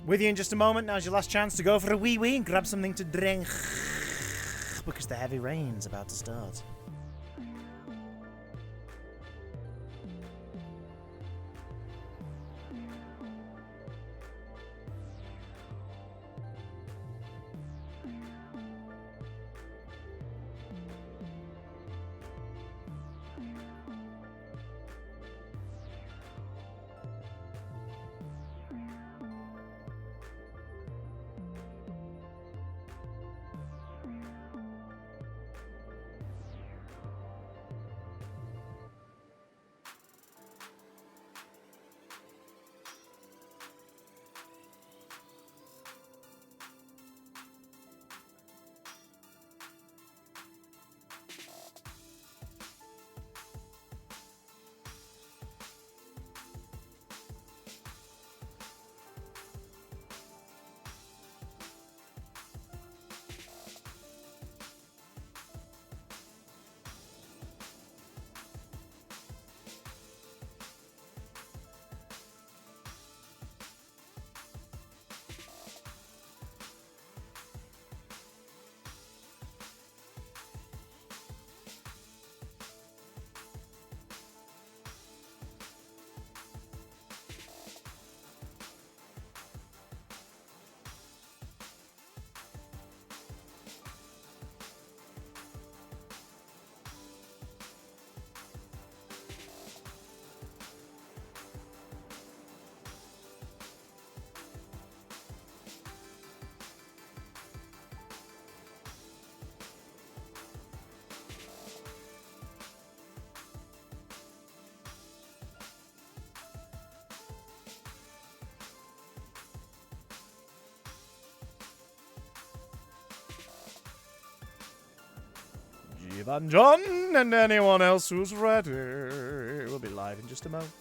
With you in just a moment. Now's your last chance to go for a wee-wee and grab something to drink. Because the heavy rain's about to start. Van John and anyone else who's ready. We'll be live in just a moment.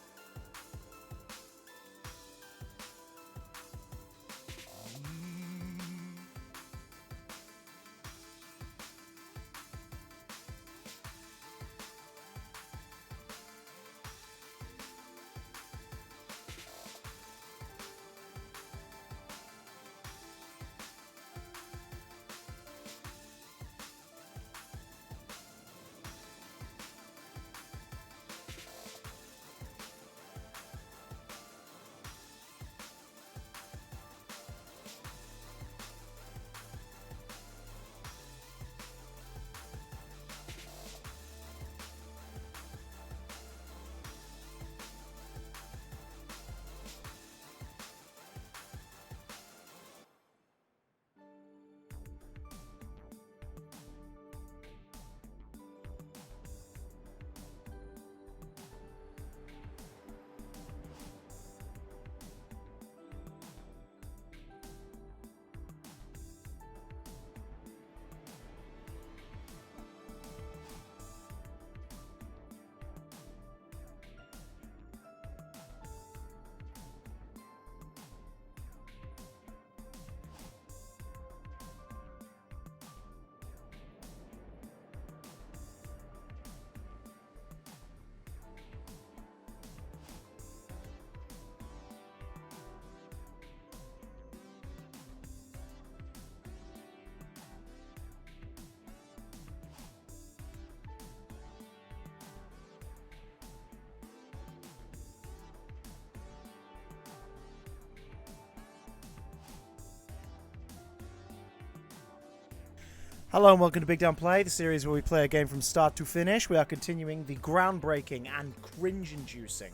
Hello and welcome to Big Down Play, the series where we play a game from start to finish. We are continuing the groundbreaking and cringe-inducing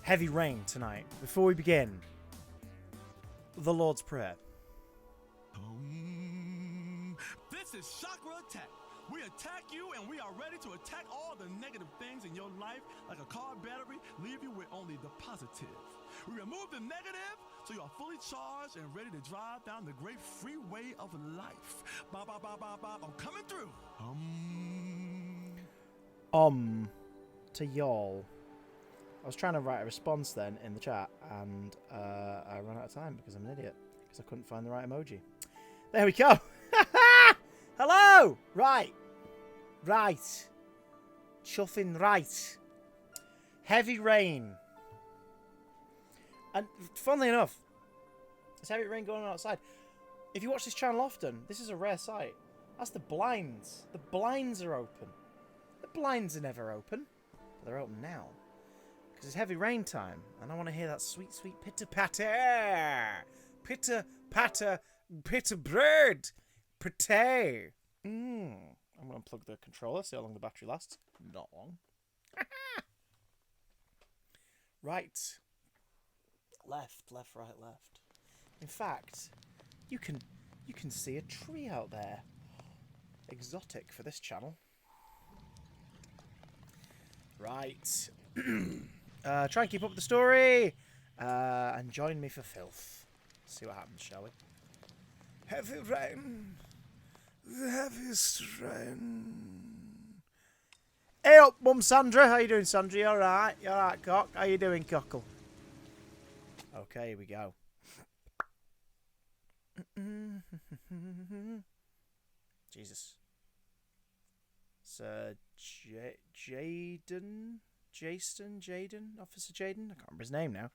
Heavy Rain tonight. Before we begin, the Lord's Prayer. This is Chakra Attack. We attack you and we are ready to attack all the negative things in your life like a car battery, leave you with only the positive. We remove the negative so you are fully charged and ready to drive down the great freeway of life. Bob, bob, bob, bob, bob, I'm coming through. To y'all. I was trying to write a response then in the chat and I ran out of time because I'm an idiot. Because I couldn't find the right emoji. There we go. Hello! Right. Chuffing right. Heavy Rain. And funnily enough, There's heavy rain going on outside. If you watch this channel often, this is a rare sight. That's the blinds. The blinds are open. The blinds are never open. But they're open now. Because it's heavy rain time. And I want to hear that sweet, sweet pitter-patter. Pitter-patter. Pitter-bird. Pretty. I'm going to unplug the controller, see how long the battery lasts. Not long. Right. Left, right, left. In fact, you can see a tree out there. Exotic for this channel. Right. Try and keep up with the story. And join me for filth. See what happens, shall we? Heavy rain. The heaviest rain. Hey up, Mum Sandra. How you doing, Sandra? You alright? You alright, cock? How you doing, cockle? Okay, here we go. Jesus. Sir Jaden? Officer Jaden? I can't remember his name now.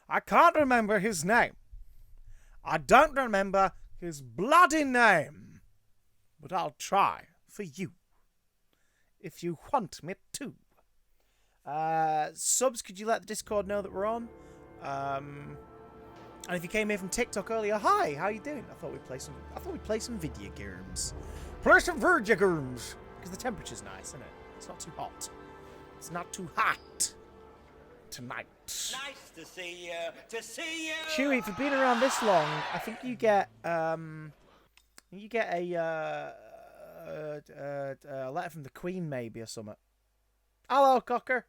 I can't remember his name. I don't remember his bloody name. But I'll try for you. If you want me to. Subs, could you let the Discord know that we're on? And if you came here from TikTok earlier, hi, how you doing? I thought we'd play some video games. Play some video games. Because the temperature's nice, isn't it? It's not too hot. It's not too hot tonight. Nice to see you. Chewy, for being around this long, I think you get a letter from the Queen, maybe, or something. Hello, Cocker.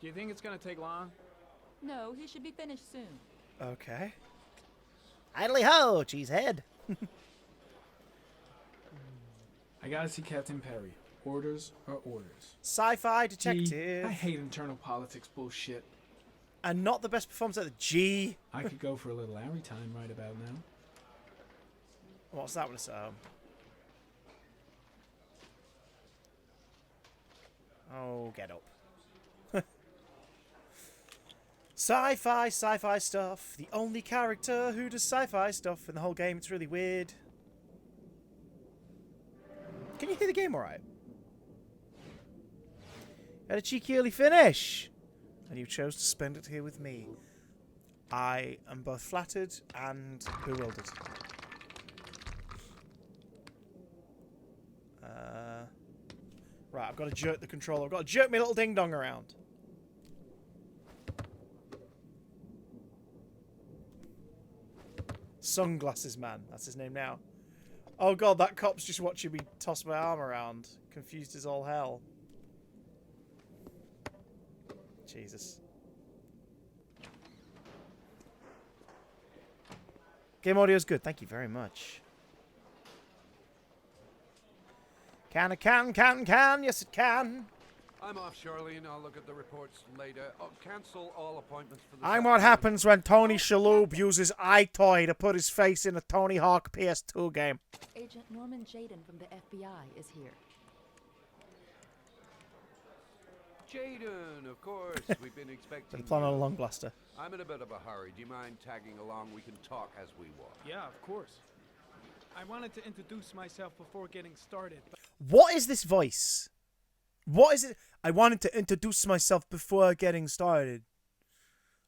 Do you think it's gonna take long? No, he should be finished soon. Okay. Idly ho, cheesehead. I gotta see Captain Perry. Orders are orders. Sci-fi Gee, detective. I hate internal politics bullshit. And not the best performance at the G. I could go for a little Larry time right about now. What's that one? Oh, get up. Sci-fi stuff. The only character who does sci-fi stuff in the whole game. It's really weird. Can you hear the game alright? Had a cheeky early finish. And you chose to spend it here with me. I am both flattered and bewildered. Right, I've got to jerk the controller. I've got to jerk my little ding-dong around. Sunglasses Man. That's his name now. Oh god, that cop's just watching me toss my arm around. Confused as all hell. Jesus. Game audio's good. Thank you very much. Can. Yes, it can. I'm off, Charlene. I'll look at the reports later. Oh, cancel all appointments for the. I'm what happens when Tony Shalhoub uses iToy to put his face in a Tony Hawk PS2 game. Agent Norman Jaden from the FBI is here. Jaden, of course. We've been expecting. Been planning on a you. long blaster. I'm in a bit of a hurry. Do you mind tagging along? We can talk as we walk. Yeah, of course. I wanted to introduce myself before getting started. But What is this voice? What is it? I wanted to introduce myself before getting started.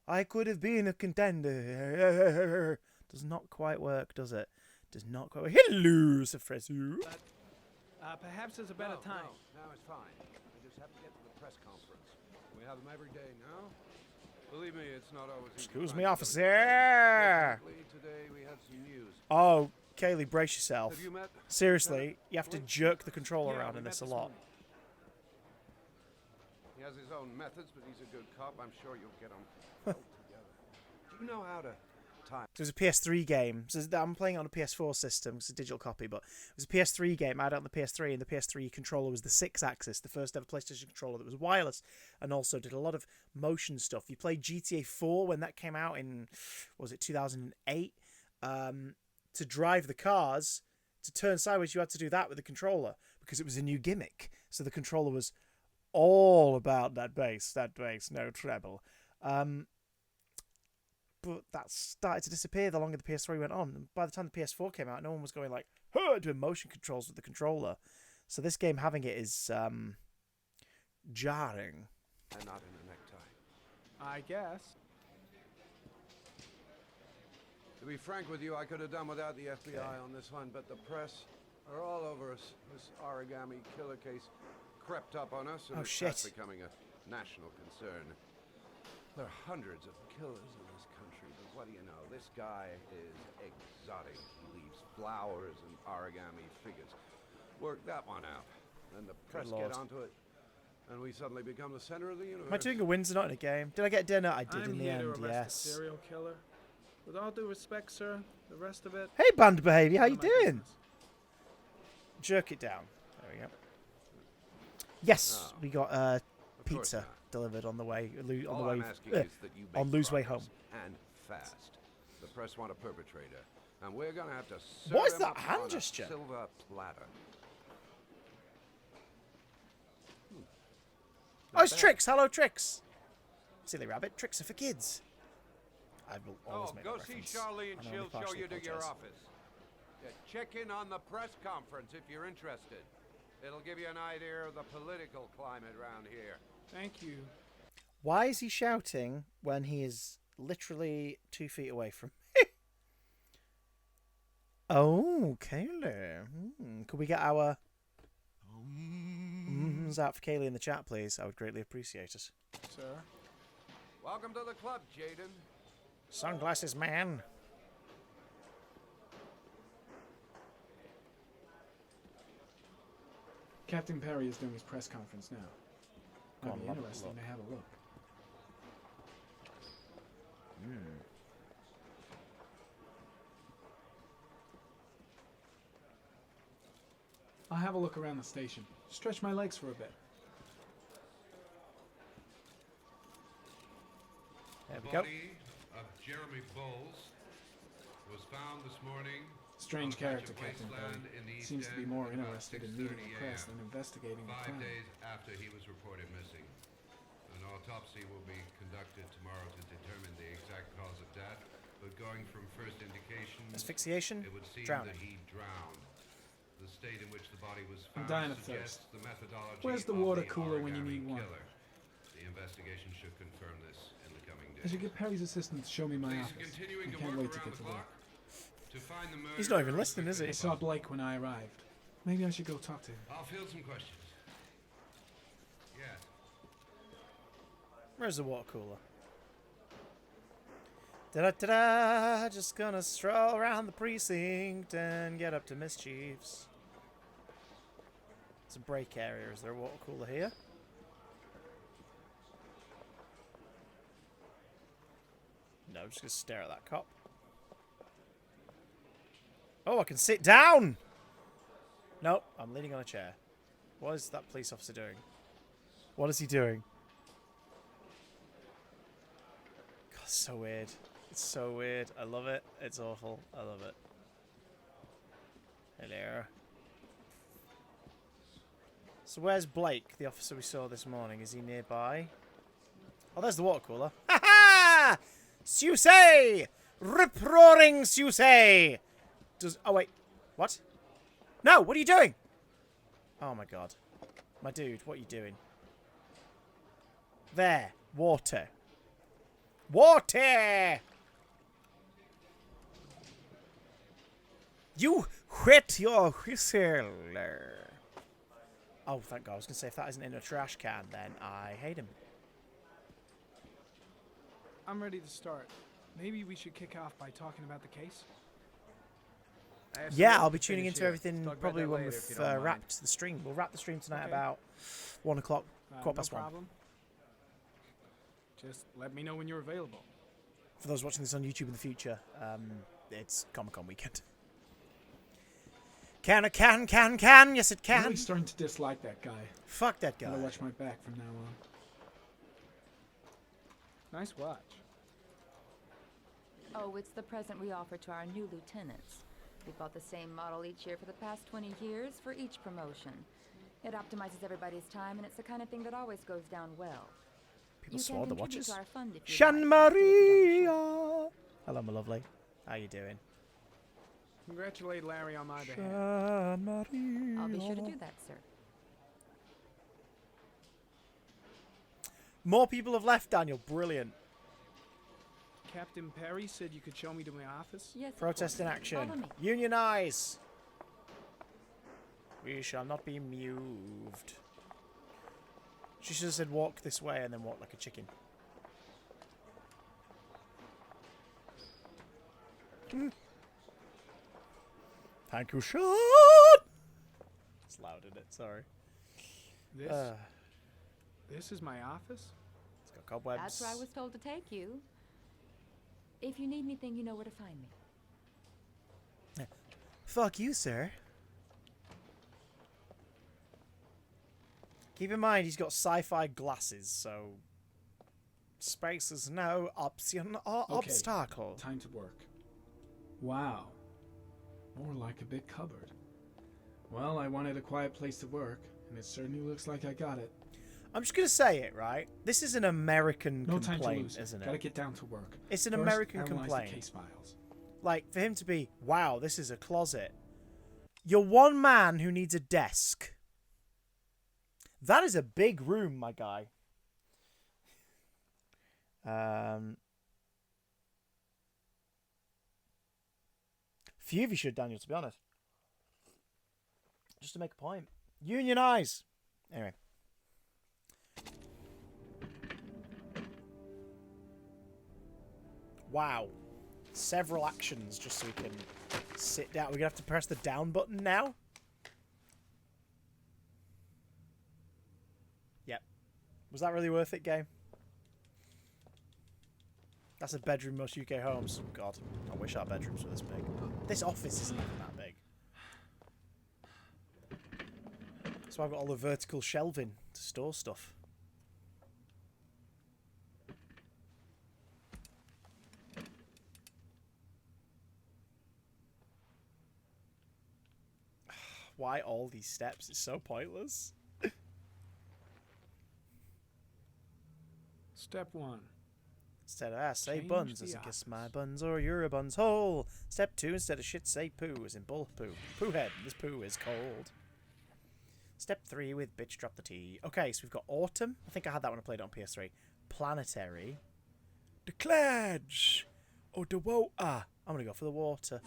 I could have been a contender. Does not quite work, does it? Does not quite work. Hello, Sir Fresu. perhaps there's a better time. No, it's fine. I just have to get to the press conference. We have them every day now. Believe me, it's not always easy. Excuse to me, find officer. Fortunately, today we have some news. Oh, Kaylee, brace yourself. Have you met? Seriously, you have to jerk the controller around in we this met a lot. morning. He has his own methods, but he's a good cop. I'm sure you'll get him well together. Do you know how to time? It was a PS3 game. So I'm playing it on a PS4 system. It's a digital copy, but it was a PS3 game. I had it on the PS3, and the PS3 controller was the 6-axis, the first ever PlayStation controller that was wireless, and also did a lot of motion stuff. You played GTA 4 when that came out in, was it 2008? To drive the cars, to turn sideways, you had to do that with the controller because it was a new gimmick. So the controller was all about that bass, no treble. but that started to disappear the longer the PS3 went on. And by the time the PS4 came out, no one was going like, huh, doing motion controls with the controller. So this game having it is jarring. And not in a necktie. I guess. To be frank with you, I could have done without the FBI on this one, but the press are all over us. This origami killer case crept up on us, and Oh, it's shit. fast becoming a national concern. There are hundreds of killers in this country, but what do you know? This guy is exotic. He leaves flowers and origami figures. Work that one out. Then the press Lord. get onto it, and we suddenly become the center of the universe. Am I doing a Windsor not in a game? Did I get dinner? I did I'm in the here end, to arrest a yes. serial killer. With all due respect, sir, the rest of it. Hey, band behavior, how none you of my doing? business. Jerk it down. There we go. Yes, Oh, we got Of course pizza not. delivered on the way. All I'm asking is that you on make Lose Way progress, Home. and fast. The press want a perpetrator, and we're gonna have to serve What is him that up hand on a gesture? silver platter. Oh, it's Trix. Hello, Trix. Silly rabbit. Tricks are for kids. I will always make Go that see reference. Charlie, and I she'll only show partially you to your apologise. office. Yeah, check in on the press conference if you're interested. It'll give you an idea of the political climate around here. Thank you. Why is he shouting when he is literally 2 feet away from me? Oh, Kaylee. Could we get our out for Kaylee in the chat, please? I would greatly appreciate it. Sir. Welcome to the club, Jaden. Sunglasses man. Captain Perry is doing his press conference now. Go Might on, be have a interesting look. to have a look. I'll have a look around the station. Stretch my legs for a bit. There we The go. body of Jeremy Bowles was found this morning. Strange on a patch character, of Captain wasteland Perry. in the East Seems to be End more at about interested in meeting 6:30 the press a.m., than investigating the 5 crime. days after he was reported missing. An autopsy will be conducted tomorrow to determine the exact cause of death, but going from first indications, Asphyxiation? it would seem Drowning. that he drowned. The state in which the body was I'm found dying of suggests thirst. the methodology Where's the of water the cooler when you origami need one? killer. The investigation should confirm this in the coming I days. should get Perry's assistant to show me my Police are office. continuing I to can't work wait to around get the to work. clock to find the He's not even murderer listening, is he? I saw Blake when I arrived. Maybe I should go talk to him. I'll field some questions. Yes. Where's the water cooler? Da-da-da-da, just gonna stroll around the precinct and get up to mischiefs. It's a break area. Is there a water cooler here? No, I'm just gonna stare at that cop. Oh, I can sit down! Nope, I'm leaning on a chair. What is that police officer doing? What is he doing? God, it's so weird. It's so weird. I love it. It's awful. I love it. Hello. So where's Blake, the officer we saw this morning? Is he nearby? Oh, there's the water cooler. Ha ha! Susay! Rip-roaring Susay! Oh, wait. What? No, what are you doing? Oh, my God. My dude, what are you doing? There. Water. Water! You wet your whistle. Oh, thank God. I was going to say, if that isn't in a trash can, then I hate him. I'm ready to start. Maybe we should kick off by talking about the case. Yeah, I'll be tuning into everything probably when we've wrapped the stream. We'll wrap the stream tonight Okay. about 1 o'clock, quarter past no 1. problem. Just let me know when you're available. For those watching this on YouTube in the future, it's Comic-Con weekend. Can. Yes, it I'm can. really starting to dislike that guy. Fuck that guy. Gotta watch my back from now on. Nice watch. Oh, it's the present we offer to our new lieutenants. We bought the same model each year for the past 20 years for each promotion. It optimizes everybody's time, and it's the kind of thing that always goes down well. People You swore can the contribute watches. to our fund if you Shan like. Maria. Hello, my lovely. How you doing? Congratulate Larry on my behalf. Shan Maria. I'll be sure to do that, sir. More people have left, Daniel. Brilliant. Captain Perry said you could show me to my office. Yes. of Protest in course. action. Follow me. Unionize. We shall not be moved. She should have said walk this way and then walk like a chicken. Thank you, Sean. It's loud, isn't it? Sorry. This is my office? It's got cobwebs. That's where I was told to take you. If you need anything, you know where to find me. Fuck you, sir. Keep in mind, he's got sci-fi glasses, so space is no option or Okay, obstacle. time to work. Wow. More like a big cupboard. Well, I wanted a quiet place to work, and it certainly looks like I got it. I'm just gonna say it, right? This is an American No time to complaint, lose. isn't Gotta it? get down to work. It's an First, American analyze complaint. The case files. Like, for him to be, wow, this is a closet. You're one man who needs a desk. That is a big room, my guy. Few of you should, Daniel, to be honest. Just to make a point. Unionize! Anyway. Wow. Several actions just so we can sit down. We're going to have to press the down button now? Yep. Was that really worth it, game? That's a bedroom most UK homes. God, I wish our bedrooms were this big. This office isn't even that big. So I've got all the vertical shelving to store stuff. Why all these steps? It's so pointless. Step 1. Instead of say Change buns, the as in kiss office. my buns or you're a buns hole. Step 2, instead of shit, say poo, as in bull poo. Poo head, this poo is cold. Step 3 with bitch drop the T. Okay, so we've got autumn. I think I had that when I played it on PS3. Planetary. The cledge. Oh, the water. I'm going to go for the water.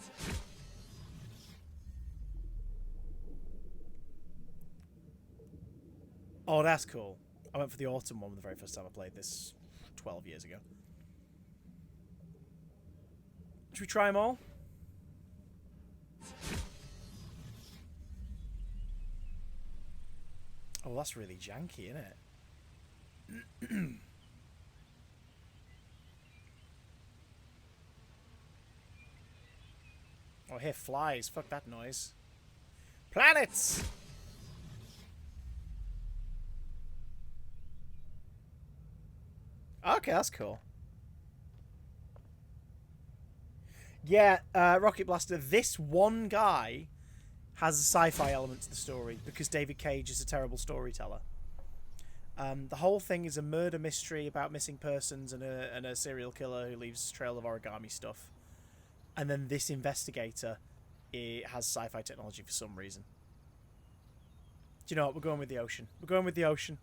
Oh, that's cool. I went for the autumn one the very first time I played this 12 years ago. Should we try them all? Oh, that's really janky, isn't it? Oh, I hear flies. Fuck that noise. Planets! Okay, that's cool. Yeah, Rocket Blaster, this one guy has a sci-fi element to the story because David Cage is a terrible storyteller. The whole thing is a murder mystery about missing persons and a serial killer who leaves a trail of origami stuff. And then this investigator has sci-fi technology for some reason. Do you know what? We're going with the ocean. We're going with the ocean.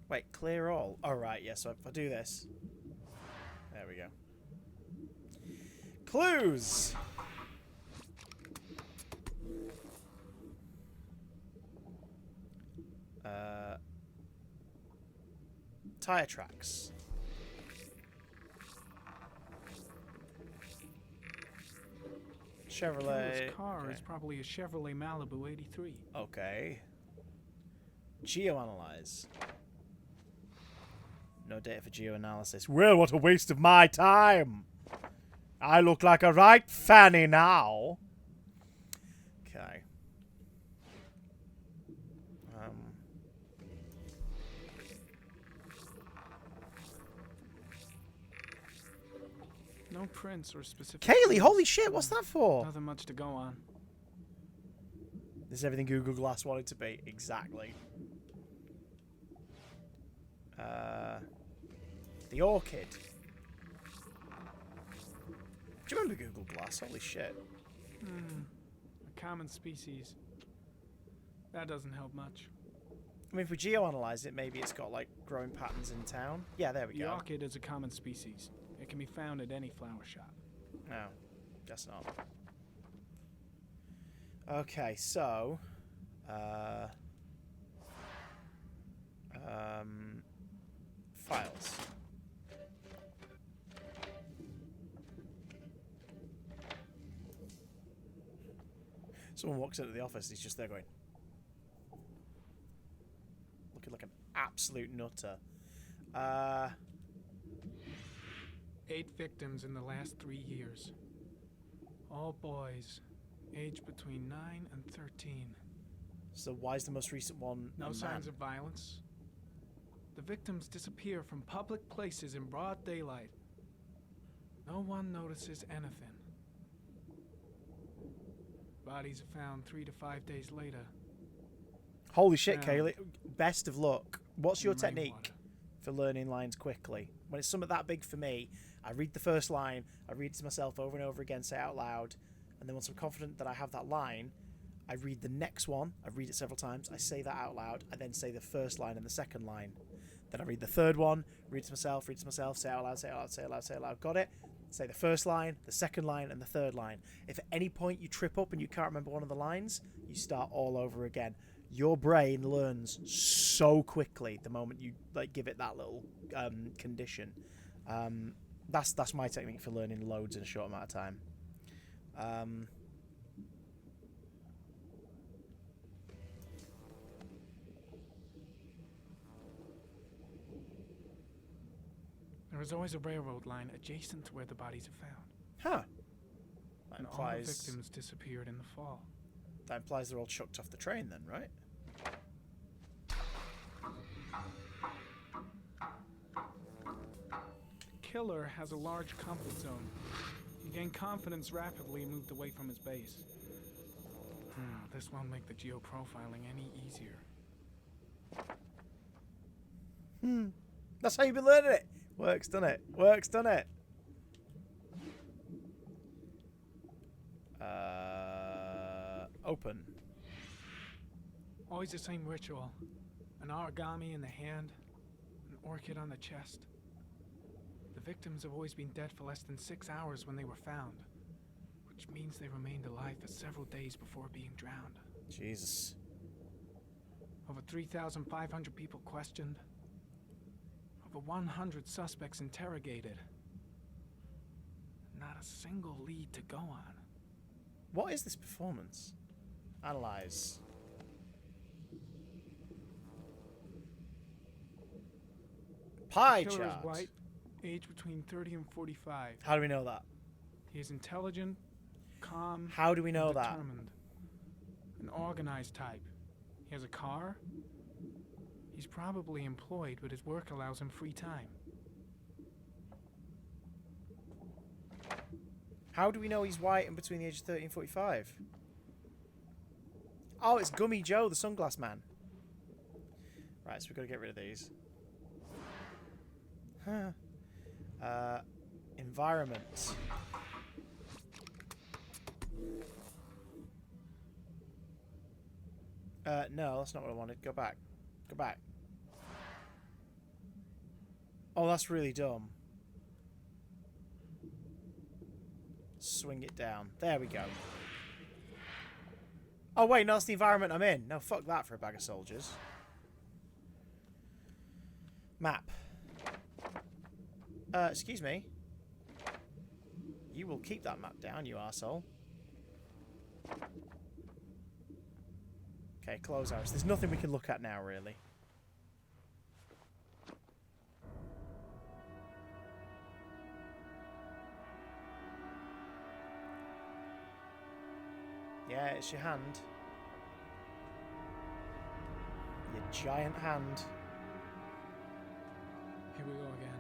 Wait, clear all? Oh, right, yeah, so if I do this... There we go. Clues! Tire tracks. Chevrolet. This car Okay. is probably a Chevrolet Malibu 83. Okay. Geoanalyze. No data for geoanalysis. Well, what a waste of my time! I look like a right fanny now. Okay. No prints or specific. Kaylee, clues. holy shit, what's that for? Nothing much to go on. This is everything Google Glass wanted to be. Exactly. The orchid. Do you remember Google Glass? Holy shit. A common species. That doesn't help much. I mean, if we geoanalyze it, maybe it's got, like, growing patterns in town. Yeah, there we The go. orchid is a common species. It can be found at any flower shop. No, guess not. Okay, so... files. Someone walks into the office and he's just there going... looking like an absolute nutter. 8 victims in the last 3 years. All boys, aged between 9 and 13. So why is the most recent one a No man? signs of violence. The victims disappear from public places in broad daylight. No one notices anything. Bodies are found 3 to 5 days later. Holy shit, Yeah. Kaylee. Best of luck. What's your in technique rainwater. for learning lines quickly? When it's something that big for me, I read the first line, I read it to myself over and over again, say it out loud, and then once I'm confident that I have that line, I read the next one, I read it several times, I say that out loud, I then say the first line and the second line. Then I read the third one, read it to myself, say it out loud, say it out loud, say it out loud, say it out loud. Got it? Say the first line, the second line, and the third line. If at any point you trip up and you can't remember one of the lines, you start all over again. Your brain learns so quickly the moment you give it that little condition. That's my technique for learning loads in a short amount of time. There is always a railroad line adjacent to where the bodies are found. Huh. That And all the implies victims disappeared in the fall. that implies they're all chucked off the train then, right? Killer has a large comfort zone. He gained confidence rapidly and moved away from his base. This won't make the geoprofiling any easier. That's how you've been learning it. Works, done it. Works, done it. Open. Always the same ritual. An origami in the hand, an orchid on the chest. The victims have always been dead for less than 6 hours when they were found, which means they remained alive for several days before being drowned. Jesus. Over 3,500 people questioned. Over 100 suspects interrogated. Not a single lead to go on. What is this performance? Analyze. Pie Killer chart. is white, aged between 30 and 45. How do we know that? He is intelligent, calm, How do we know and that? determined. An organized type. He has a car. He's probably employed, but his work allows him free time. How do we know he's white and between the ages of 30 and 45? Oh, it's Gummy Joe, the sunglass man. Right, so we've got to get rid of these. Environment. No, that's not what I wanted. Go back. Go back. Oh, that's really dumb. Swing it down. There we go. Oh, wait, no, that's the environment I'm in. No, fuck that for a bag of soldiers. Map. Excuse me. You will keep that map down, you arsehole. Okay, close ours. There's nothing we can look at now, really. Yeah, it's your hand. Your giant hand. Here we go again.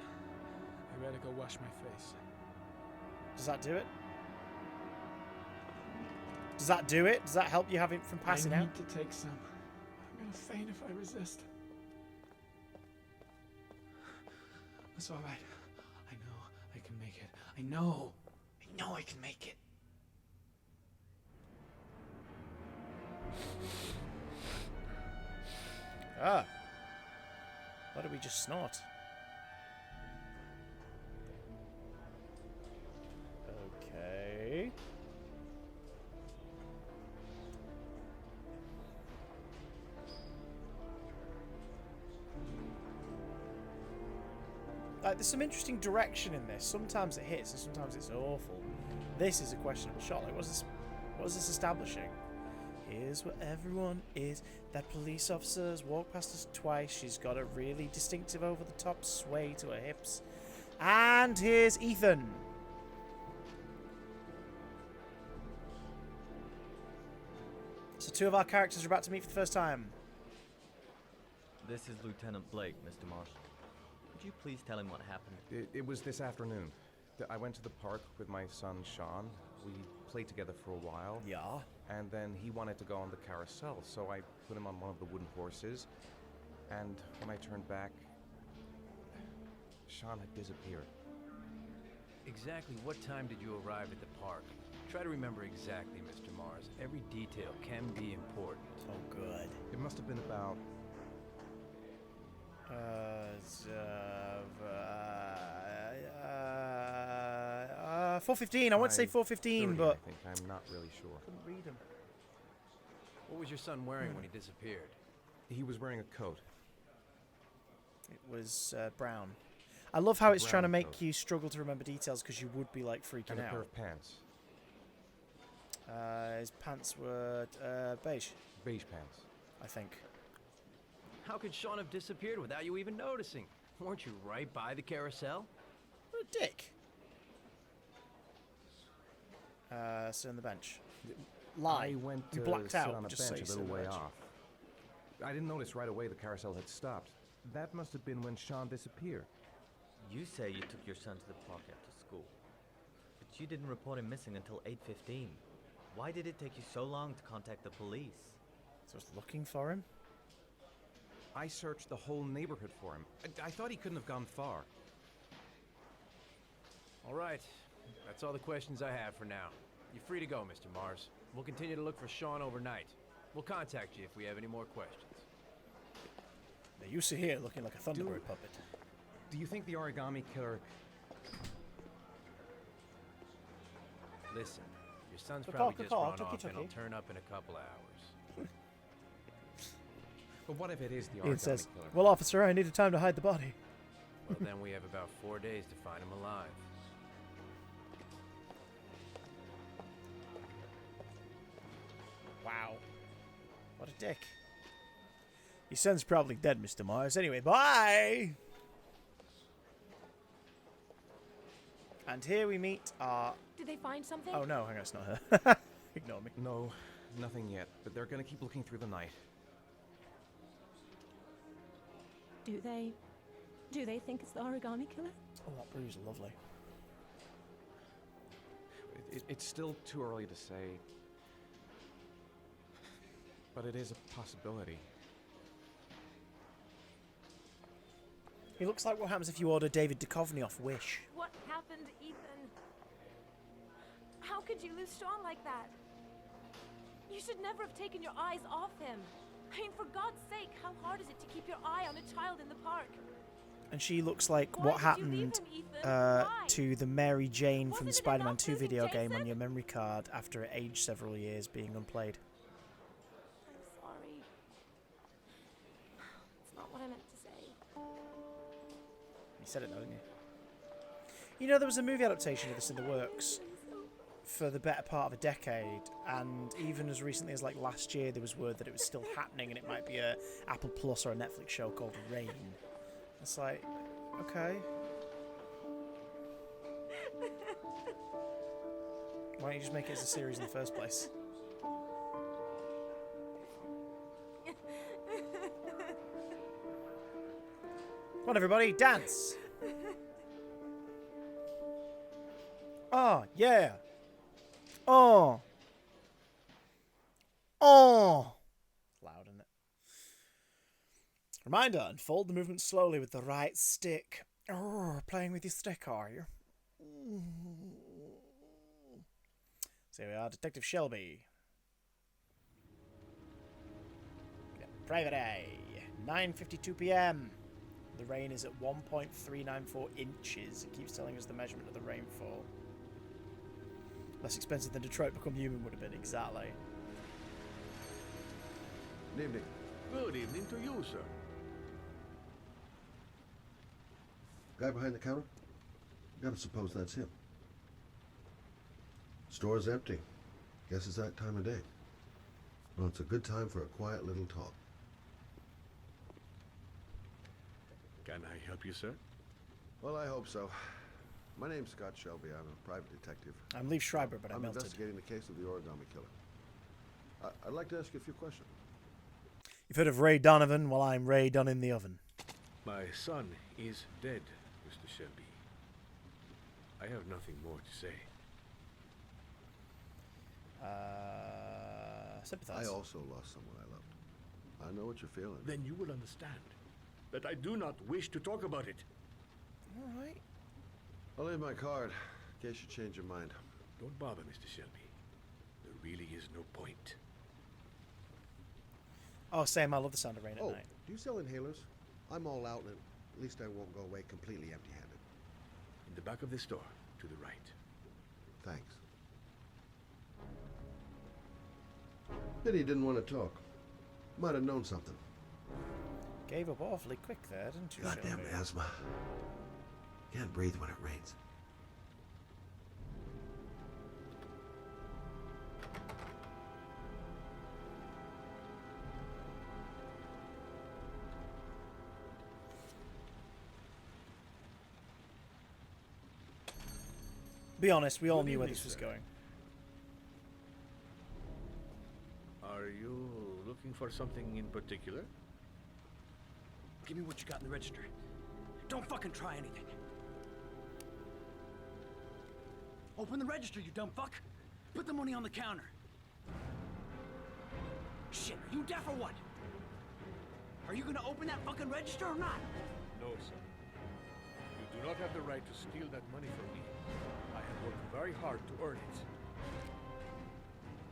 I better go wash my face. Does that do it? Does that do it? Does that help you having from passing I out? need to take some. I'm gonna faint if I resist. That's all right. I know I can make it. I know I can make it. Ah. What did we just snort? Okay. Like, there's some interesting direction in this. Sometimes it hits and sometimes it's awful. This is a questionable shot. Like, what is this establishing? Here's where everyone is. That police officer's walked past us twice. She's got a really distinctive over-the-top sway to her hips. And here's Ethan. So two of our characters are about to meet for the first time. This is Lieutenant Blake, Mr. Marsh. Could you please tell him what happened? It was this afternoon. I went to the park with my son, Sean. We played together for a while. Yeah. And then he wanted to go on the carousel, so I put him on one of the wooden horses. And when I turned back, Sean had disappeared. Exactly what time did you arrive at the park? Try to remember exactly, Mr. Mars. Every detail can be important. Oh, good. It must have been about 4:15. I want to say 4:15, 30, but I think. I'm not really sure. couldn't read him. What was your son wearing when he disappeared? He was wearing a coat. It was brown. I love how it's trying to Brown make coat. you struggle to remember details because you would be like freaking And a pair out. of pants. His pants were beige, Beige pants. I think. How could Sean have disappeared without you even noticing? Weren't you right by the carousel? What a dick. Sit on the bench. Lie. I went You to blacked sit out. on a Just say bench a sit little on the way bench. off. I didn't notice right away the carousel had stopped. That must have been when Sean disappeared. You say you took your son to the park after school, but you didn't report him missing until 8:15. Why did it take you so long to contact the police? So I was looking for him. I searched the whole neighborhood for him. I thought he couldn't have gone far. All right. That's all the questions I have for now. You're free to go, Mr. Mars. We'll continue to look for Sean overnight. We'll contact you if we have any more questions. Now you sit here looking like a Thunderbird puppet. Do you think the origami killer... Listen, your son's Caw-caw, probably just caw-caw, run off and he'll tucky-tucky. turn up in a couple hours. But what if it is the Ian origami says, killer? "Well, officer, I needed time to hide the body." Well, then we have about 4 days to find him alive. Wow. What a dick. Your son's probably dead, Mr. Mars. Anyway, bye! And here we meet our... Did they find something? Oh no, hang on, it's not her. Ignore me. No, nothing yet, but they're gonna keep looking through the night. Do they think it's the origami killer? Oh, that brew's lovely. It's still too early to say, but it is a possibility. He looks like what happens if you order David Duchovny off Wish. What happened, Ethan? How could you lose Sean like that? You should never have taken your eyes off him. I mean, for God's sake, how hard is it to keep your eye on a child in the park? And she looks like Why what did you leave happened him, Ethan? Why? to the Mary Jane from the Wasn't it Spider-Man enough 2 losing video game on Jason? your memory card after it aged several years being unplayed. I'm sorry. It's not what I meant to say. You said it, though, didn't you? You know, there was a movie adaptation of this in the works for the better part of a decade, and even as recently as like last year, there was word that it was still happening, and it might be a Apple Plus or a Netflix show called Rain. It's like, okay. Why don't you just make it as a series in the first place? Come on, everybody, dance! Ah, Oh, yeah. Oh. Oh. Loud, isn't it? Reminder, unfold the movement slowly with the right stick. Oh, playing with your stick, are you? So here we are, Detective Shelby. Yeah, Private A. 9:52 p.m. The rain is at 1.394 inches. It keeps telling us the measurement of the rainfall. Less expensive than Detroit Become Human would have been, exactly. Good evening. Good evening to you, sir. Guy behind the counter? Gotta suppose that's him. Store's empty. Guess it's that time of day. Well, it's a good time for a quiet little talk. Can I help you, sir? Well, I hope so. My name's Scott Shelby. I'm a private detective. I'm Leif Schreiber, but I'm melted. investigating the case of the origami killer. I'd like to ask you a few questions. You've heard of Ray Donovan? Well, I'm Ray Done in the oven. My son is dead, Mr. Shelby. I have nothing more to say. Sympathize. I also lost someone I loved. I know what you're feeling. Then you will understand that I do not wish to talk about it. All right. I'll leave my card in case you change your mind. Don't bother, Mr. Shelby. There really is no point. Oh, Sam, I love the sound of rain at night. Do you sell inhalers? I'm all out, and at least I won't go away completely empty-handed. In the back of the store, to the right. Thanks. Pity he didn't want to talk. Might have known something. Gave up awfully quick there, didn't you? Goddamn Shelby? asthma. Can't breathe when it rains. Be honest, we all Good knew where evening, this was sir. going. Are you looking for something in particular? Give me what you got in the register. Don't fucking try anything. Open the register, you dumb fuck. Put the money on the counter. Shit, are you deaf or what? Are you gonna open that fucking register or not? No, sir. You do not have the right to steal that money from me. I have worked very hard to earn it.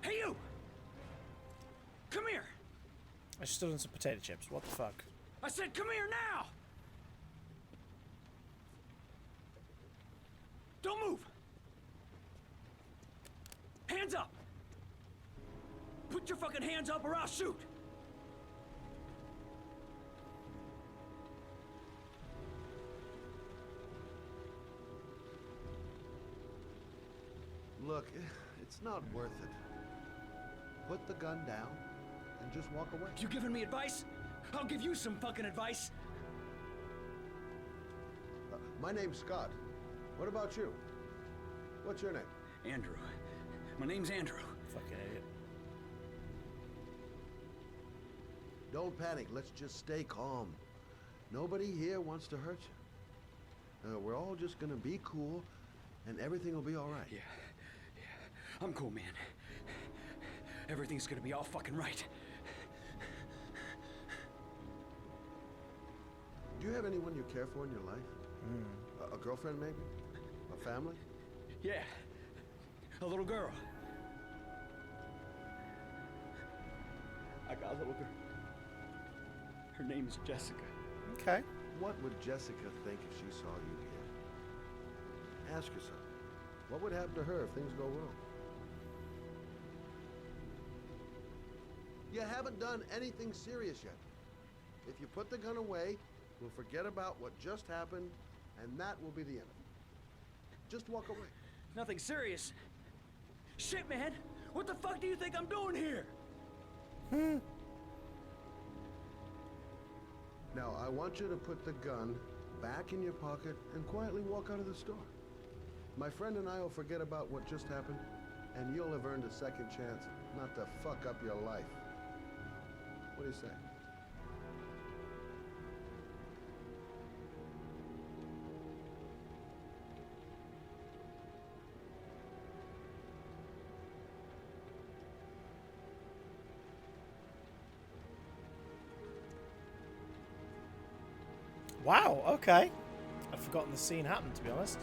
Hey, you! Come here! I stood on some potato chips. What the fuck? I said come here now! Don't move! Hands up! Put your fucking hands up or I'll shoot! Look, it's not worth it. Put the gun down and just walk away. You giving me advice? I'll give you some fucking advice. My name's Scott. What about you? What's your name? Andrew. My name's Andrew. Fucking idiot. Don't panic. Let's just stay calm. Nobody here wants to hurt you. We're all just gonna be cool, and everything will be all right. Yeah. I'm cool, man. Everything's gonna be all fucking right. Do you have anyone you care for in your life? A girlfriend, maybe? A family? Yeah. A little girl. I got a little girl. Her name's Jessica. Okay. What would Jessica think if she saw you here? Ask yourself, what would happen to her if things go wrong? You haven't done anything serious yet. If you put the gun away, we'll forget about what just happened, and that will be the end of it. Just walk away. Nothing serious. Shit, man! What the fuck do you think I'm doing here? Now, I want you to put the gun back in your pocket and quietly walk out of the store. My friend and I will forget about what just happened, and you'll have earned a second chance not to fuck up your life. What do you say? Wow, okay. I'd forgotten the scene happened, to be honest.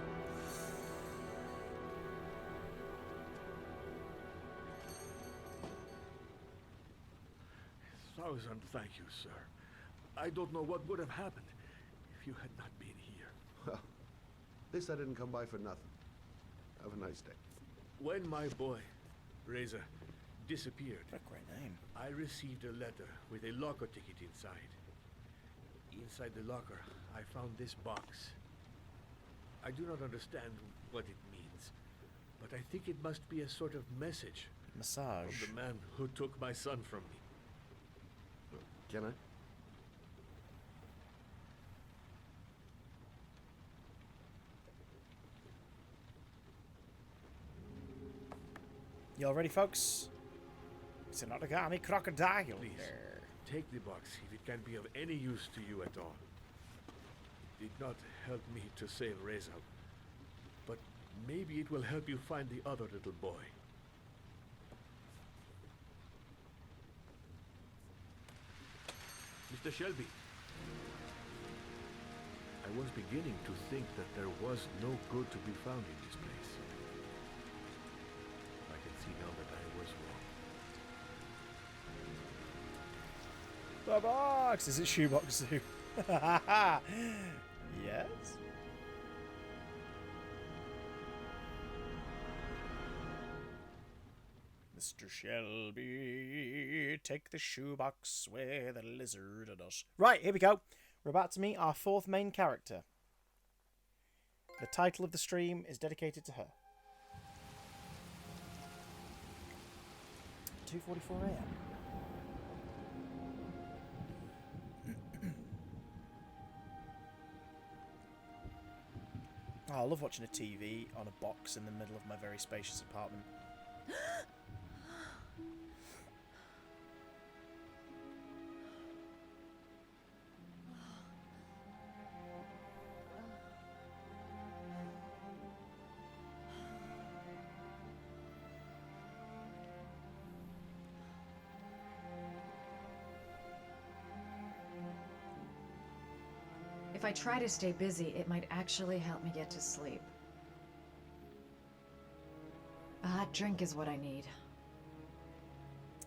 Thousand thank you, sir. I don't know what would have happened if you had not been here. Well, at least I didn't come by for nothing. Have a nice day. When my boy, Reza, disappeared, What a great name. I received a letter with a locker ticket inside. Inside the locker, I found this box. I do not understand what it means, but I think it must be a sort of message Massage. from the man who took my son from me. Can I? You all ready, folks? It's an origami crocodile. Please, take the box if it can be of any use to you at all. It did not help me to save Reza, but maybe it will help you find the other little boy. Mr. Shelby, I was beginning to think that there was no good to be found in this place. I can see now that I was wrong. The box! Is it Shoebox Zoo? Yes? Mr. Shelby, take the shoebox where the lizard does. Right, here we go. We're about to meet our fourth main character. The title of the stream is dedicated to her. 2:44 AM. Oh, I love watching a TV on a box in the middle of my very spacious apartment. If I try to stay busy, it might actually help me get to sleep. A hot drink is what I need.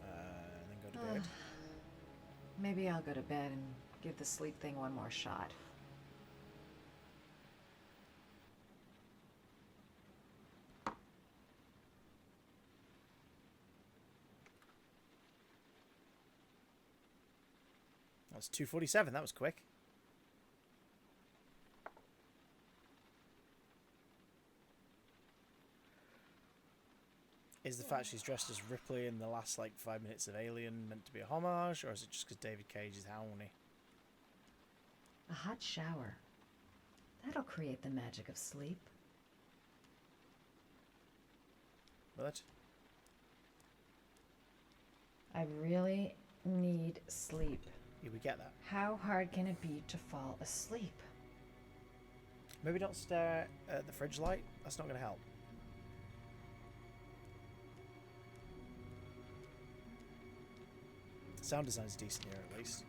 And then go to bed. Maybe I'll go to bed and give the sleep thing one more shot. That's 2:47. That was quick. Is the fact she's dressed as Ripley in the last, 5 minutes of Alien meant to be a homage, or is it just because David Cage is horny? A hot shower. That'll create the magic of sleep. But I really need sleep. yeah, we get that. How hard can it be to fall asleep? Maybe don't stare at the fridge light. That's not going to help. Sound design's decent here, at least.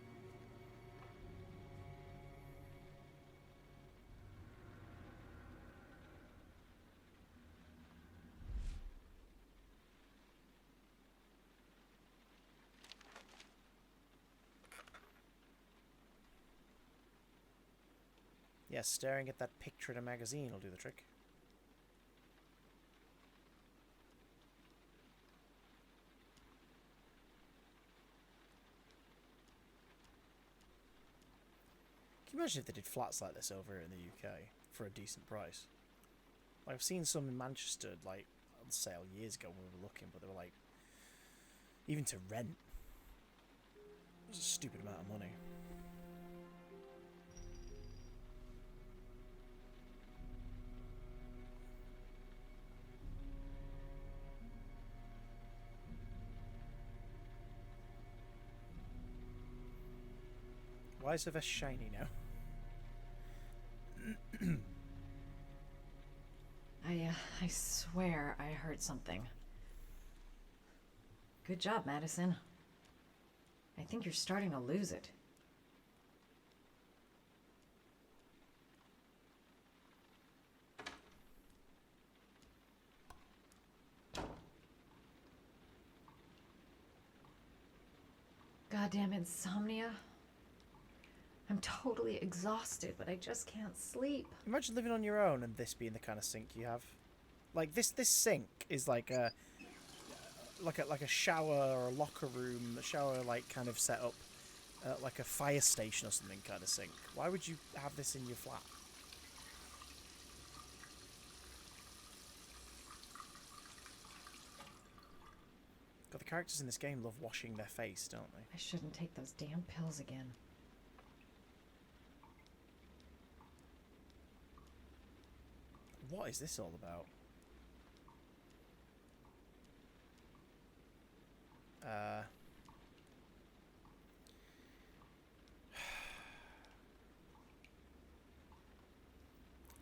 Yes, staring at that picture in a magazine will do the trick. Can you imagine if they did flats like this over in the UK for a decent price? I've seen some in Manchester, on sale years ago when we were looking, but they were even to rent, it was a stupid amount of money. Why is the vest shiny now? I swear I heard something. Good job, Madison. I think you're starting to lose it. goddamn insomnia. I'm totally exhausted, but I just can't sleep. Imagine living on your own and this being the kind of sink you have. Like this sink is like a shower or a locker room, a shower like kind of set up like a fire station or something kind of sink. Why would you have this in your flat? God, the characters in this game love washing their face, don't they? I shouldn't take those damn pills again. What is this all about?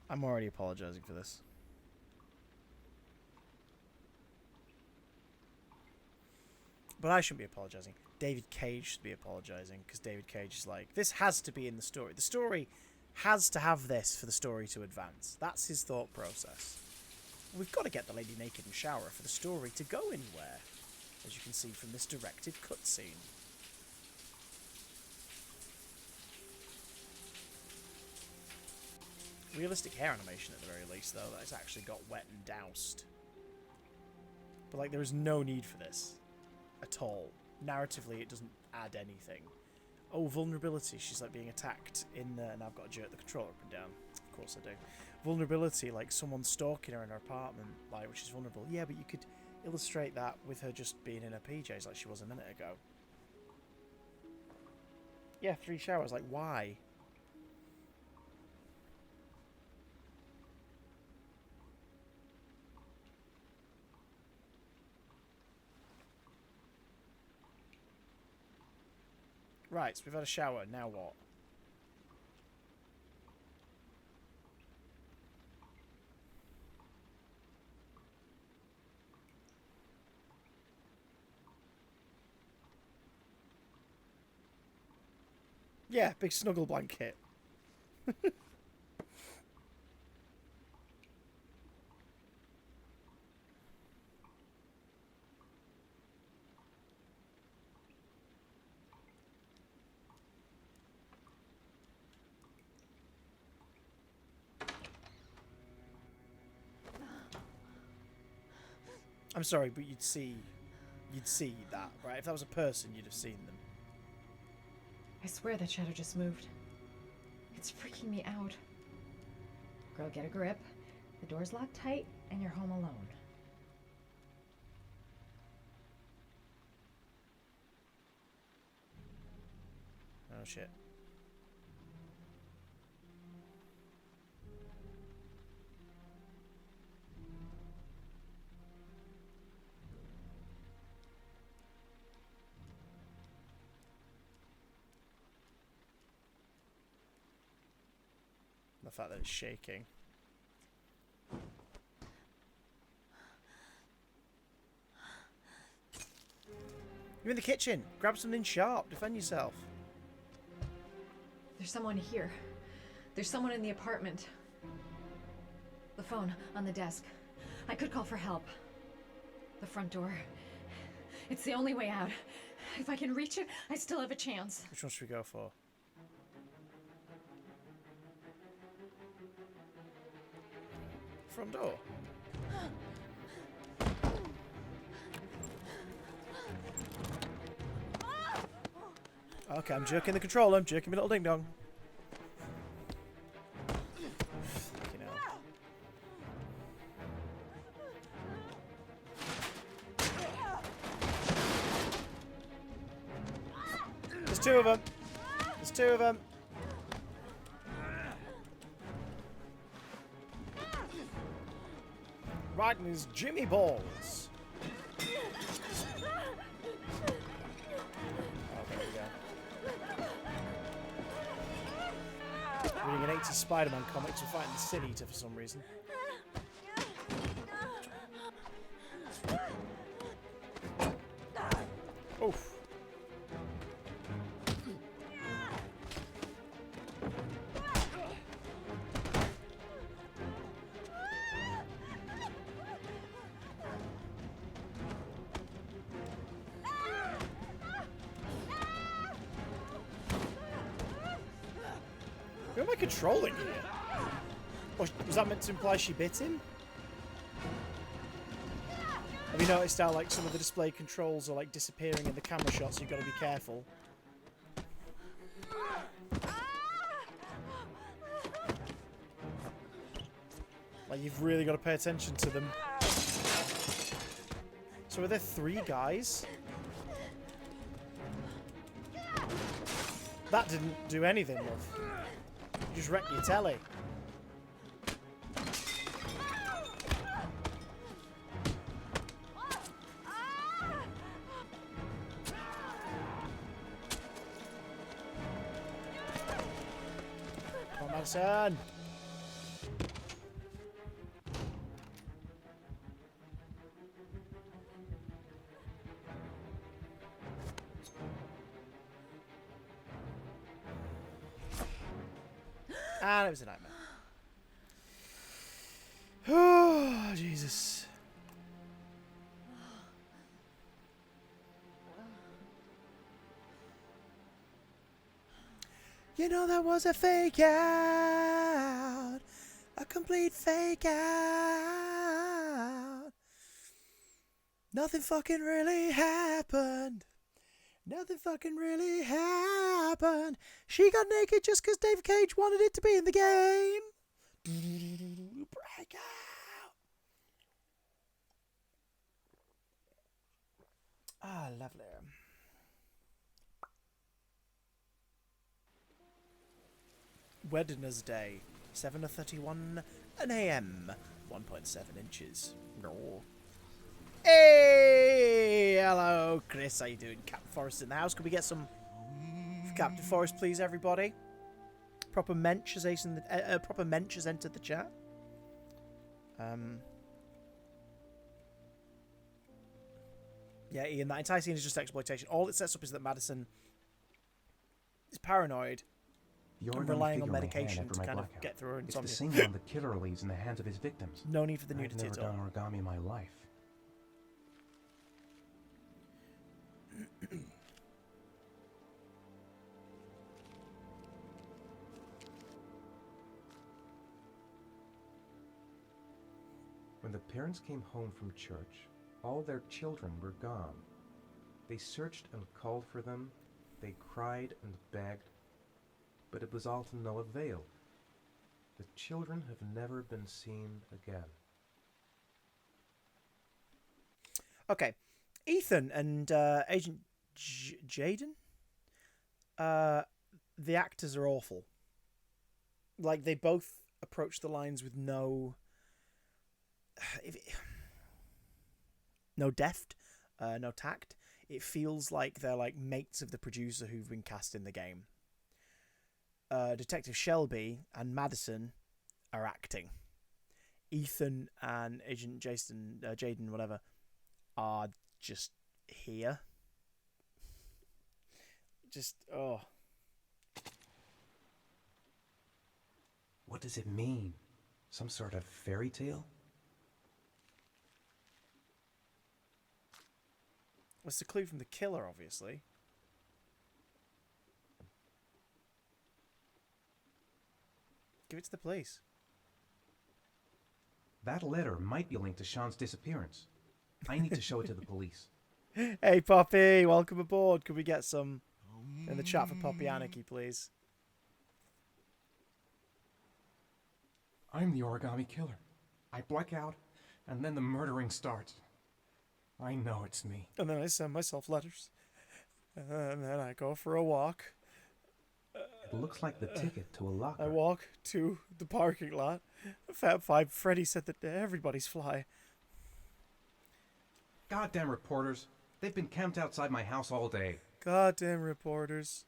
I'm already apologizing for this. But I shouldn't be apologizing. David Cage should be apologizing, because David Cage is like, this has to be in the story. The story has to have this for the story to advance. That's his thought process. We've got to get the lady naked in shower for the story to go anywhere, as you can see from this directed cutscene. Realistic hair animation at the very least, though, that it's actually got wet and doused. But, like, there is no need for this. At all. Narratively, it doesn't add anything. Oh, vulnerability. She's, like, being attacked in the... And I've got to jerk the controller up and down. Of course I do. Vulnerability, like someone stalking her in her apartment, like, which is vulnerable. Yeah, but you could illustrate that with her just being in her PJs like she was a minute ago. Yeah, 3 showers. Like, why? Right, so we've had a shower, now what? Yeah, big snuggle blanket. I'm sorry, but you'd see that, right? If that was a person, you'd have seen them. I swear that shadow just moved. It's freaking me out. Girl, get a grip. The door's locked tight, and you're home alone. Oh, shit. The fact that it's shaking. You're in the kitchen. Grab something sharp. Defend yourself. There's someone here. There's someone in the apartment. The phone on the desk. I could call for help. The front door. It's the only way out. If I can reach it, I still have a chance. Which one should we go for? Front door. Okay, I'm jerking the controller. I'm jerking my little ding dong. You know. There's 2 of them. There's 2 of them. Right in his Jimmy balls. Oh, there we go. Reading an 80s Spider-Man comics, we're fighting the Sin Eater for some reason. Oof. Who am I controlling here? Or was that meant to imply she bit him? Have you noticed how like some of the display controls are like disappearing in the camera shots, so you've got to be careful? Like you've really got to pay attention to them. So are there 3 guys? That didn't do anything, love. You just wrecked your telly. Come on, Madison. And it was a nightmare. Oh, Jesus. You know that was a fake out. A complete fake out. Nothing fucking really happened. Nothing fucking really happened. She got naked just because David Cage wanted it to be in the game. Break out. Ah, lovely. Wednesday, 7:31 AM, 1.7 inches. No. Hey, hello, Chris. How you doing? Captain Forrest in the house. Could we get some for Captain Forrest, please, everybody? Proper mensch has entered the chat. Yeah, Ian. That entire scene is just exploitation. All it sets up is that Madison is paranoid and relying on medication to kind of get through her insomnia. It's the same one the killer leaves in the hands of his victims. No need for the nudity I've at never all. done origami in my life. When the parents came home from church, all their children were gone. They searched and called for them, they cried and begged, but it was all to no avail. The children have never been seen again. Okay, Ethan and Agent Jaden, the actors are awful. Like, they both approach the lines with no deft, no tact. It feels like they're like mates of the producer who've been cast in the game. Detective Shelby and Madison are acting. Ethan and Agent Jaden, whatever, are just here. Just, oh. What does it mean? Some sort of fairy tale? What's the clue from the killer, obviously? Give it to the police. That letter might be linked to Sean's disappearance. I need to show it to the police. Hey, Poppy, welcome aboard. Could we get some in the chat for Poppy Anarchy, please? I'm the origami killer. I black out, and then the murdering starts. I know it's me. And then I send myself letters. And then I go for a walk. It looks like the ticket to a locker. I walk to the parking lot. Fab Five Freddy said that everybody's fly. Goddamn reporters. They've been camped outside my house all day. Goddamn reporters.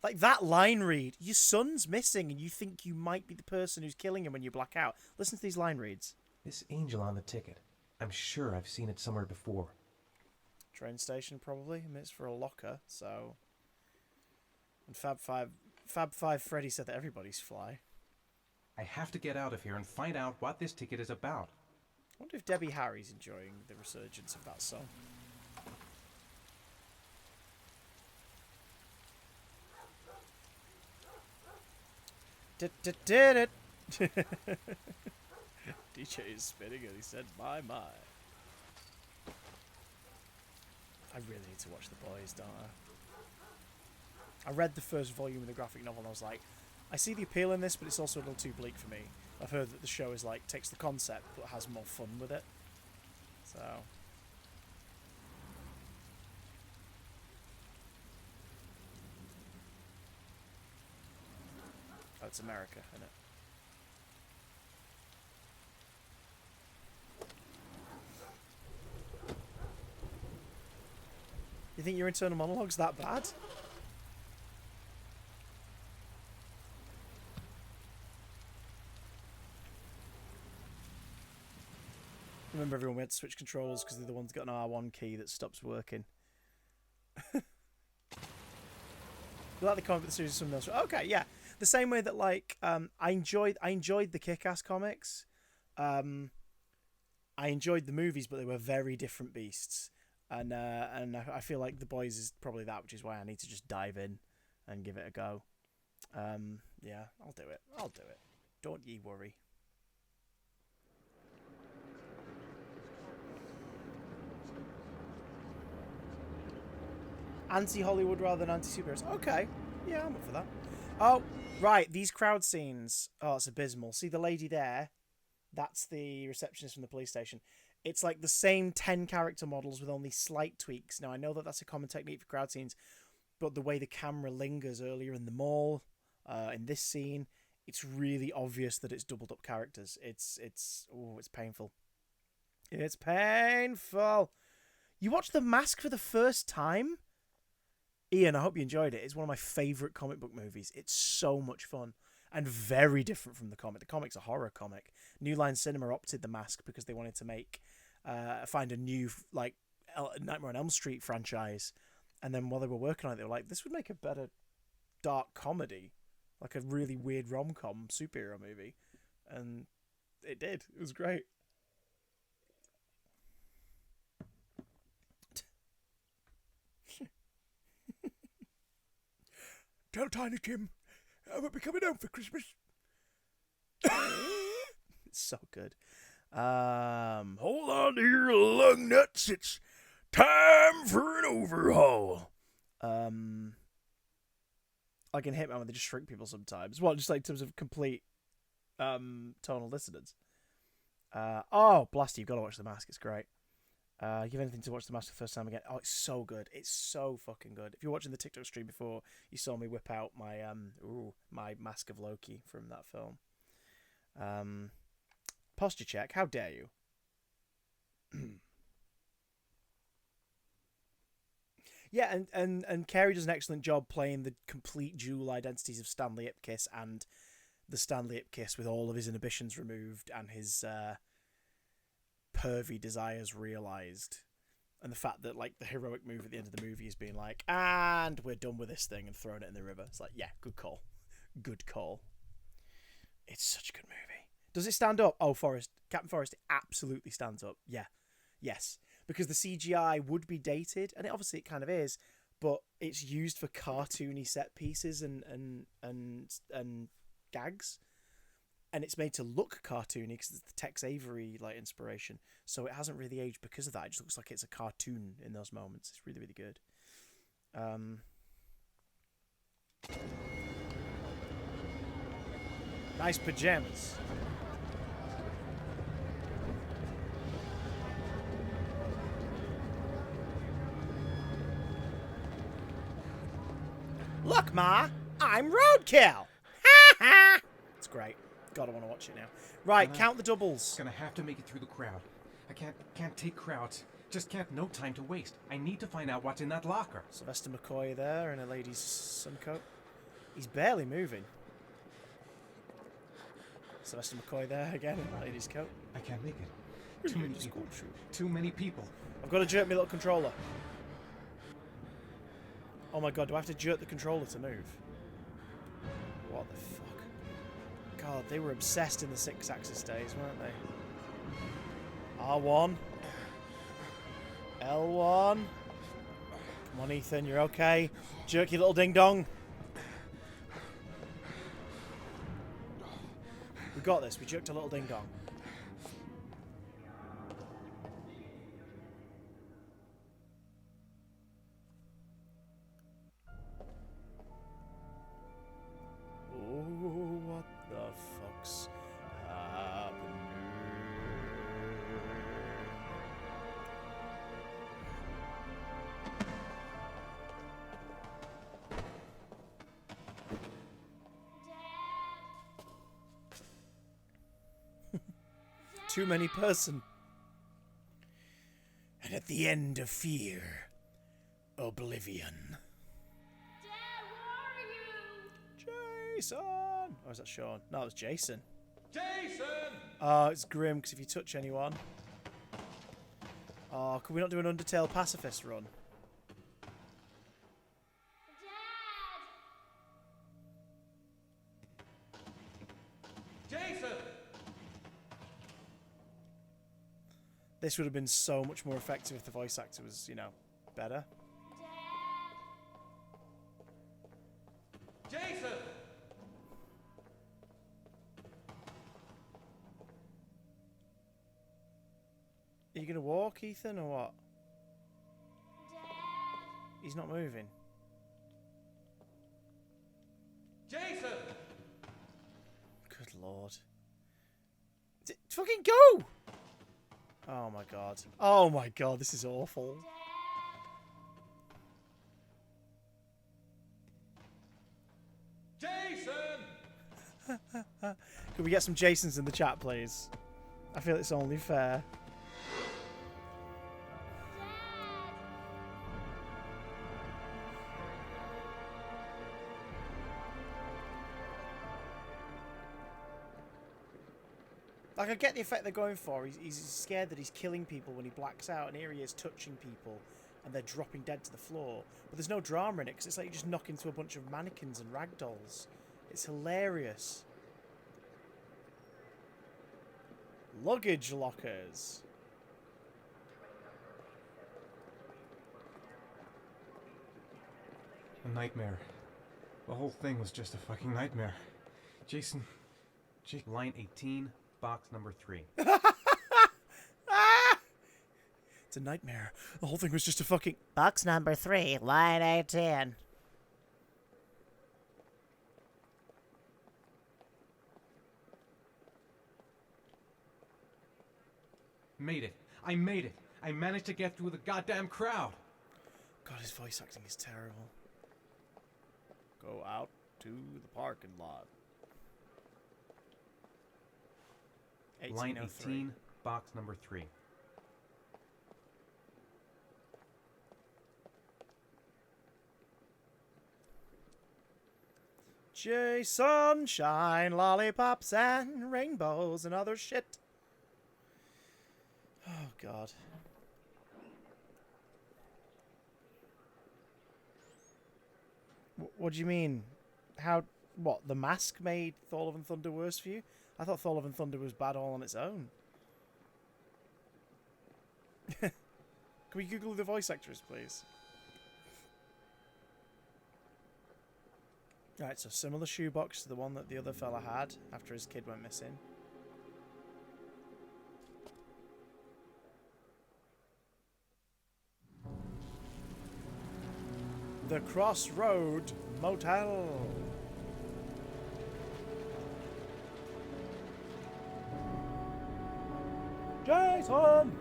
Like that line read, your son's missing and you think you might be the person who's killing him when you black out. Listen to these line reads. This angel on the ticket. I'm sure I've seen it somewhere before. Train station, probably. I mean, it's for a locker, so... And Fab Five Freddy said that everybody's fly. I have to get out of here and find out what this ticket is about. I wonder if Debbie Harry's enjoying the resurgence of that song. Did it. DJ is spinning and he said, my. I really need to watch The Boys, don't I? I read the first volume of the graphic novel and I was like, I see the appeal in this, but it's also a little too bleak for me. I've heard that the show is like, takes the concept, but has more fun with it. So... Oh, it's America, isn't it? You think your internal monologue's that bad? Remember everyone we had to switch controllers because they're the ones that got an R1 key that stops working. You like the comic, but the series is something else. Okay, yeah. The same way that like I enjoyed the Kick-Ass comics. I enjoyed the movies, but they were very different beasts. And I feel like The Boys is probably that, which is why I need to just dive in and give it a go. Yeah, I'll do it. Don't ye worry. Anti-Hollywood rather than anti-superheroes. Okay. Yeah, I'm up for that. Oh, right. These crowd scenes. Oh, it's abysmal. See the lady there? That's the receptionist from the police station. It's like the same 10 character models with only slight tweaks. Now, I know that that's a common technique for crowd scenes, but the way the camera lingers earlier in the mall, in this scene, it's really obvious that it's doubled up characters. It's painful. It's painful. You watched The Mask for the first time? Ian, I hope you enjoyed it. It's one of my favourite comic book movies. It's so much fun and very different from the comic. The comic's a horror comic. New Line Cinema opted The Mask because they wanted to find a new Nightmare on Elm Street franchise. And then while they were working on it, they were like, this would make a better dark comedy, like a really weird rom-com superhero movie. And it did. It was great. Tell Tiny Tim I won't be coming home for Christmas. It's so good. Hold on to your lung nuts. It's time for an overhaul. Like in Hitman, when they just shrink people sometimes. Well, just like in terms of complete tonal dissonance. Oh, Blasty, you've got to watch The Mask. It's great. You have anything to watch The Mask for the first time again? Oh, it's so good. It's so fucking good. If you're watching the TikTok stream before, you saw me whip out my my Mask of Loki from that film. Posture check. How dare you? Yeah, and Carey does an excellent job playing the complete dual identities of Stanley Ipkiss and the Stanley Ipkiss with all of his inhibitions removed and his pervy desires realised. And the fact that like the heroic move at the end of the movie is being like, and we're done with this thing and throwing it in the river. It's like, yeah, good call. Good call. It's such a good movie. Does it stand up? Oh, Captain Forrest, it absolutely stands up. Yeah. Yes. Because the CGI would be dated, and obviously it kind of is, but it's used for cartoony set pieces and gags, and it's made to look cartoony because it's the Tex Avery like inspiration. So it hasn't really aged because of that. It just looks like it's a cartoon in those moments. It's really, really good. Nice pajamas. Look, Ma, I'm Roadkill. Ha ha! It's great. God, I want to watch it now. Right, count the doubles. Gonna have to make it through the crowd. I can't take crowds. Just can't. No time to waste. I need to find out what's in that locker. Sylvester McCoy there in a lady's suncoat. He's barely moving. Sylvester McCoy there again in a lady's coat. I can't make it. Too many people. Too many people. I've got to jerk my little controller. Oh my god, do I have to jerk the controller to move? What the fuck? God, they were obsessed in the 6-axis days, weren't they? R1. L1. Come on, Ethan, you're okay. Jerk your little ding-dong. We got this. We jerked a little ding dong. Oh, what the fuck's happening? Too many person. And at the end of fear, oblivion. Jason! Or is that Sean? No, it was Jason. Jason! Oh, it's grim because if you touch anyone. Oh, could we not do an Undertale pacifist run? Jason! This would have been so much more effective if the voice actor was, you know, better. Jason! Are you going to walk, Ethan, or what? He's not moving. Jason! Good lord. Fucking go! Oh my god. Oh my god, this is awful. Jason! Could we get some Jasons in the chat, please? I feel it's only fair. Like, I get the effect they're going for. He's scared that he's killing people when he blacks out, and here he is touching people, and they're dropping dead to the floor. But there's no drama in it, because it's like you just knock into a bunch of mannequins and ragdolls. It's hilarious. Luggage lockers. A nightmare. The whole thing was just a fucking nightmare. Jason, line 18, box number 3. It's a nightmare. The whole thing was just a fucking... Box number 3, line 18. Made it. I made it. I managed to get through the goddamn crowd. God, his voice acting is terrible. Go out to the parking lot. Line 18, box number 3. Sunshine, lollipops, and rainbows and other shit. Oh, God. What do you mean? How... What, the mask made Thor Love and Thunder worse for you? I thought Thor Love and Thunder was bad all on its own. Can we Google the voice actress, please? Right, so similar shoebox to the one that the other fella had after his kid went missing. The Crossroad Motel. Jason!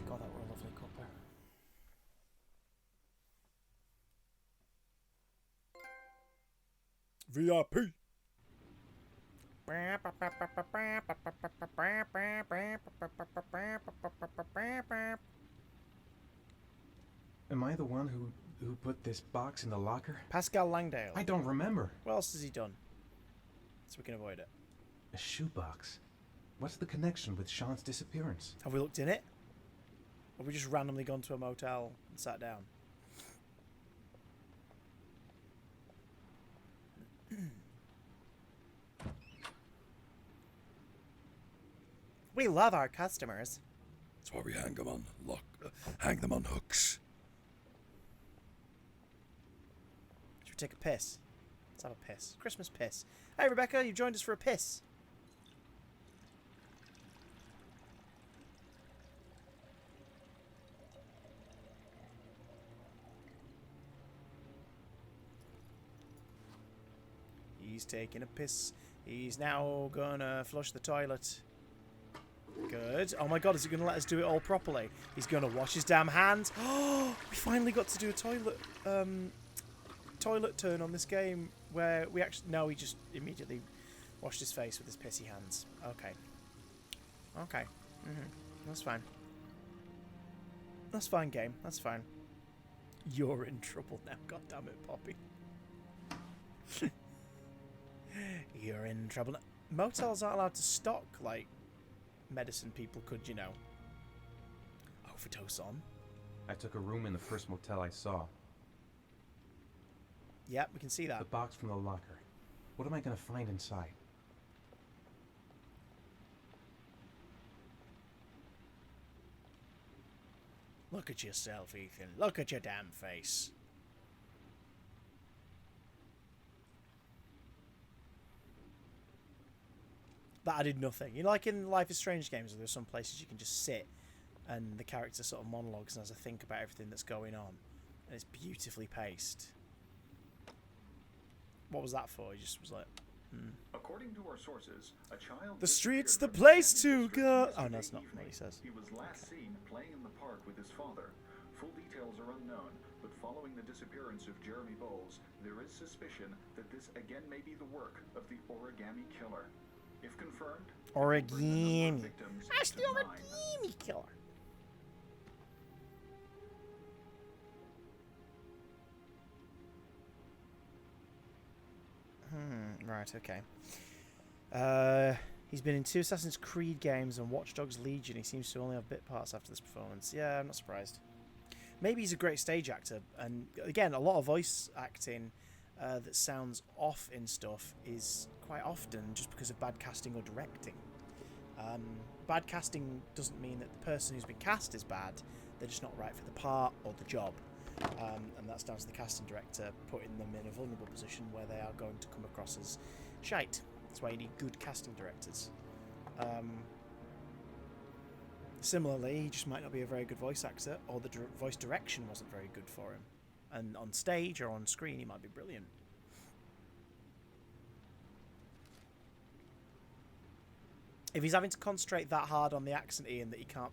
God, that were a lovely couple. VIP. Am I the one who put this box in the locker? Pascal Langdale. I don't remember. What else has he done? So we can avoid it. A shoebox. What's the connection with Sean's disappearance? Have we looked in it? Or have we just randomly gone to a motel and sat down? We love our customers. That's why we hang them on hooks. take a piss. Let's have a piss. Christmas piss. Hey, Rebecca, you've joined us for a piss. He's taking a piss. He's now gonna flush the toilet. Good. Oh my god, is he gonna let us do it all properly? He's gonna wash his damn hands. Oh, we finally got to do a toilet turn on this game where we actually... No, he just immediately washed his face with his pissy hands. Okay. Okay. That's fine. That's fine, game. That's fine. You're in trouble now. God damn it, Poppy. You're in trouble. Motels aren't allowed to stock, like, medicine people could, you know. Overdose on. I took a room in the first motel I saw. Yep, we can see that. The box from the locker. What am I going to find inside? Look at yourself, Ethan. Look at your damn face. That I did nothing. You know, like in Life is Strange games, there's some places you can just sit and the character sort of monologues and has a think about everything that's going on. And it's beautifully paced. What was that for? He just was like, According to our sources, a child... The street's the place to go. Oh, no, that's not what he says. He was last seen playing in the park with his father. Full details are unknown, but following the disappearance of Jeremy Bowles, there is suspicion that this again may be the work of the origami killer. If confirmed, origami. That's the origami killer. Right, okay. He's been in 2 Assassin's Creed games and Watch Dogs Legion. He seems to only have bit parts after this performance. Yeah, I'm not surprised. Maybe he's a great stage actor. And again, a lot of voice acting that sounds off in stuff is quite often just because of bad casting or directing. Bad casting doesn't mean that the person who's been cast is bad. They're just not right for the part or the job. And that's down to the casting director putting them in a vulnerable position where they are going to come across as shite. That's why you need good casting directors. Similarly, he just might not be a very good voice actor, or the voice direction wasn't very good for him. And on stage or on screen, he might be brilliant. If he's having to concentrate that hard on the accent, Ian, that he can't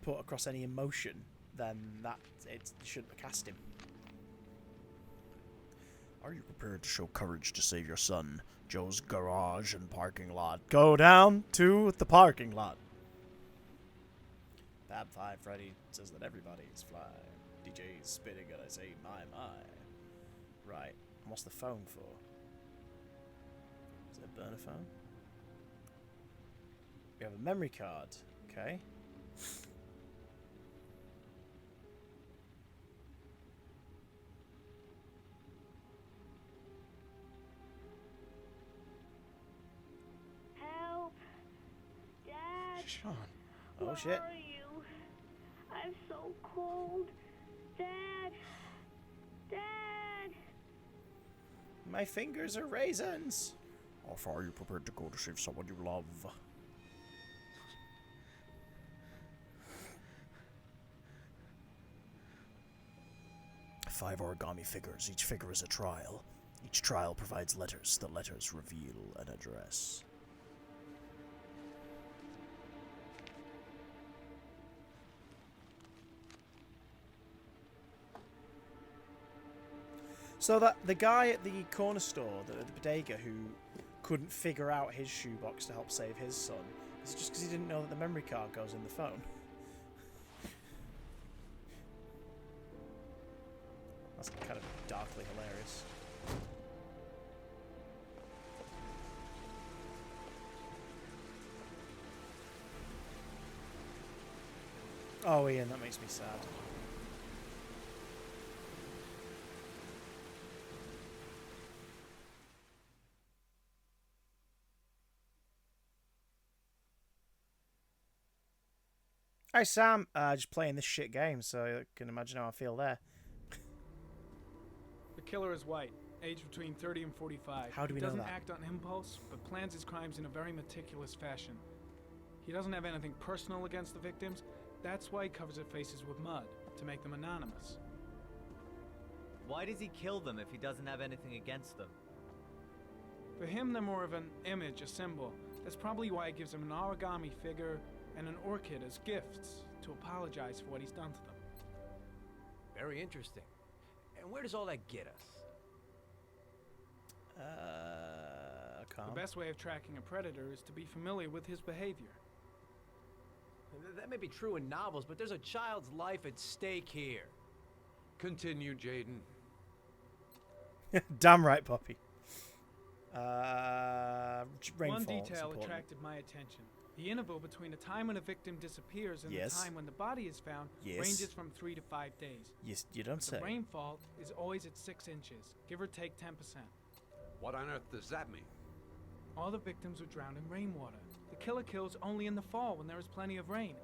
put across any emotion, then you shouldn't have cast him. Are you prepared to show courage to save your son? Joe's garage and parking lot. Go down to the parking lot. Bab 5 Freddy says that everybody's fly. DJ's spitting and I say, my. Right. What's the phone for? Is it a burner phone? We have a memory card. Okay. Help! Dad! Sean. Oh, Where shit. are you? I'm so cold. Dad! Dad! My fingers are raisins. How far are you prepared to go to save someone you love? Five origami figures. Each figure is a trial. Each trial provides letters. The letters reveal an address. So that the guy at the corner store, the bodega, who couldn't figure out his shoebox to help save his son, is it just because he didn't know that the memory card goes in the phone? That's kind of darkly hilarious. Oh, Ian, that makes me sad. Hi Sam, just playing this shit game, so you can imagine how I feel there. The killer is white, aged between 30 and 45. How do we he know doesn't that? act on impulse, but plans his crimes in a very meticulous fashion. He doesn't have anything personal against the victims. That's why he covers their faces with mud, to make them anonymous. Why does he kill them if he doesn't have anything against them? For him, they're more of an image, a symbol. That's probably why he gives them an origami figure and an orchid as gifts to apologize for what he's done to them. Very interesting. And where does all that get us? Calm. The best way of tracking a predator is to be familiar with his behavior. That may be true in novels, but there's a child's life at stake here. Continue, Jaden. Damn right, Poppy. Rainfall. One detail attracted my attention. The interval between the time when a victim disappears and Yes. the time when the body is found Yes. ranges from 3 to 5 days. Yes, you don't say. The rainfall is always at 6 inches, give or take 10%. What on earth does that mean? All the victims were drowned in rainwater. The killer kills only in the fall when there is plenty of rain.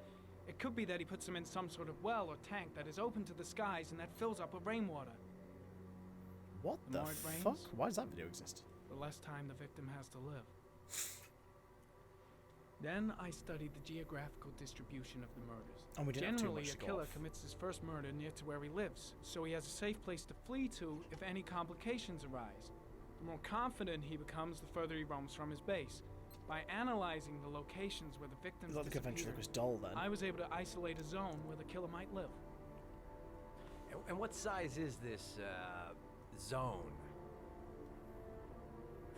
It could be that he puts them in some sort of well or tank that is open to the skies and that fills up with rainwater. What the more it fuck? rains, Why does that video exist? the less time the victim has to live. Then I studied the geographical distribution of the murders. And we didn't have too Generally, much a to go killer off. commits his first murder near to where he lives, so he has a safe place to flee to if any complications arise. The more confident he becomes, the further he roams from his base. By analyzing the locations where the victims Look, the disappeared, ventriloquist doll then. I was able to isolate a zone where the killer might live. And what size is this, zone?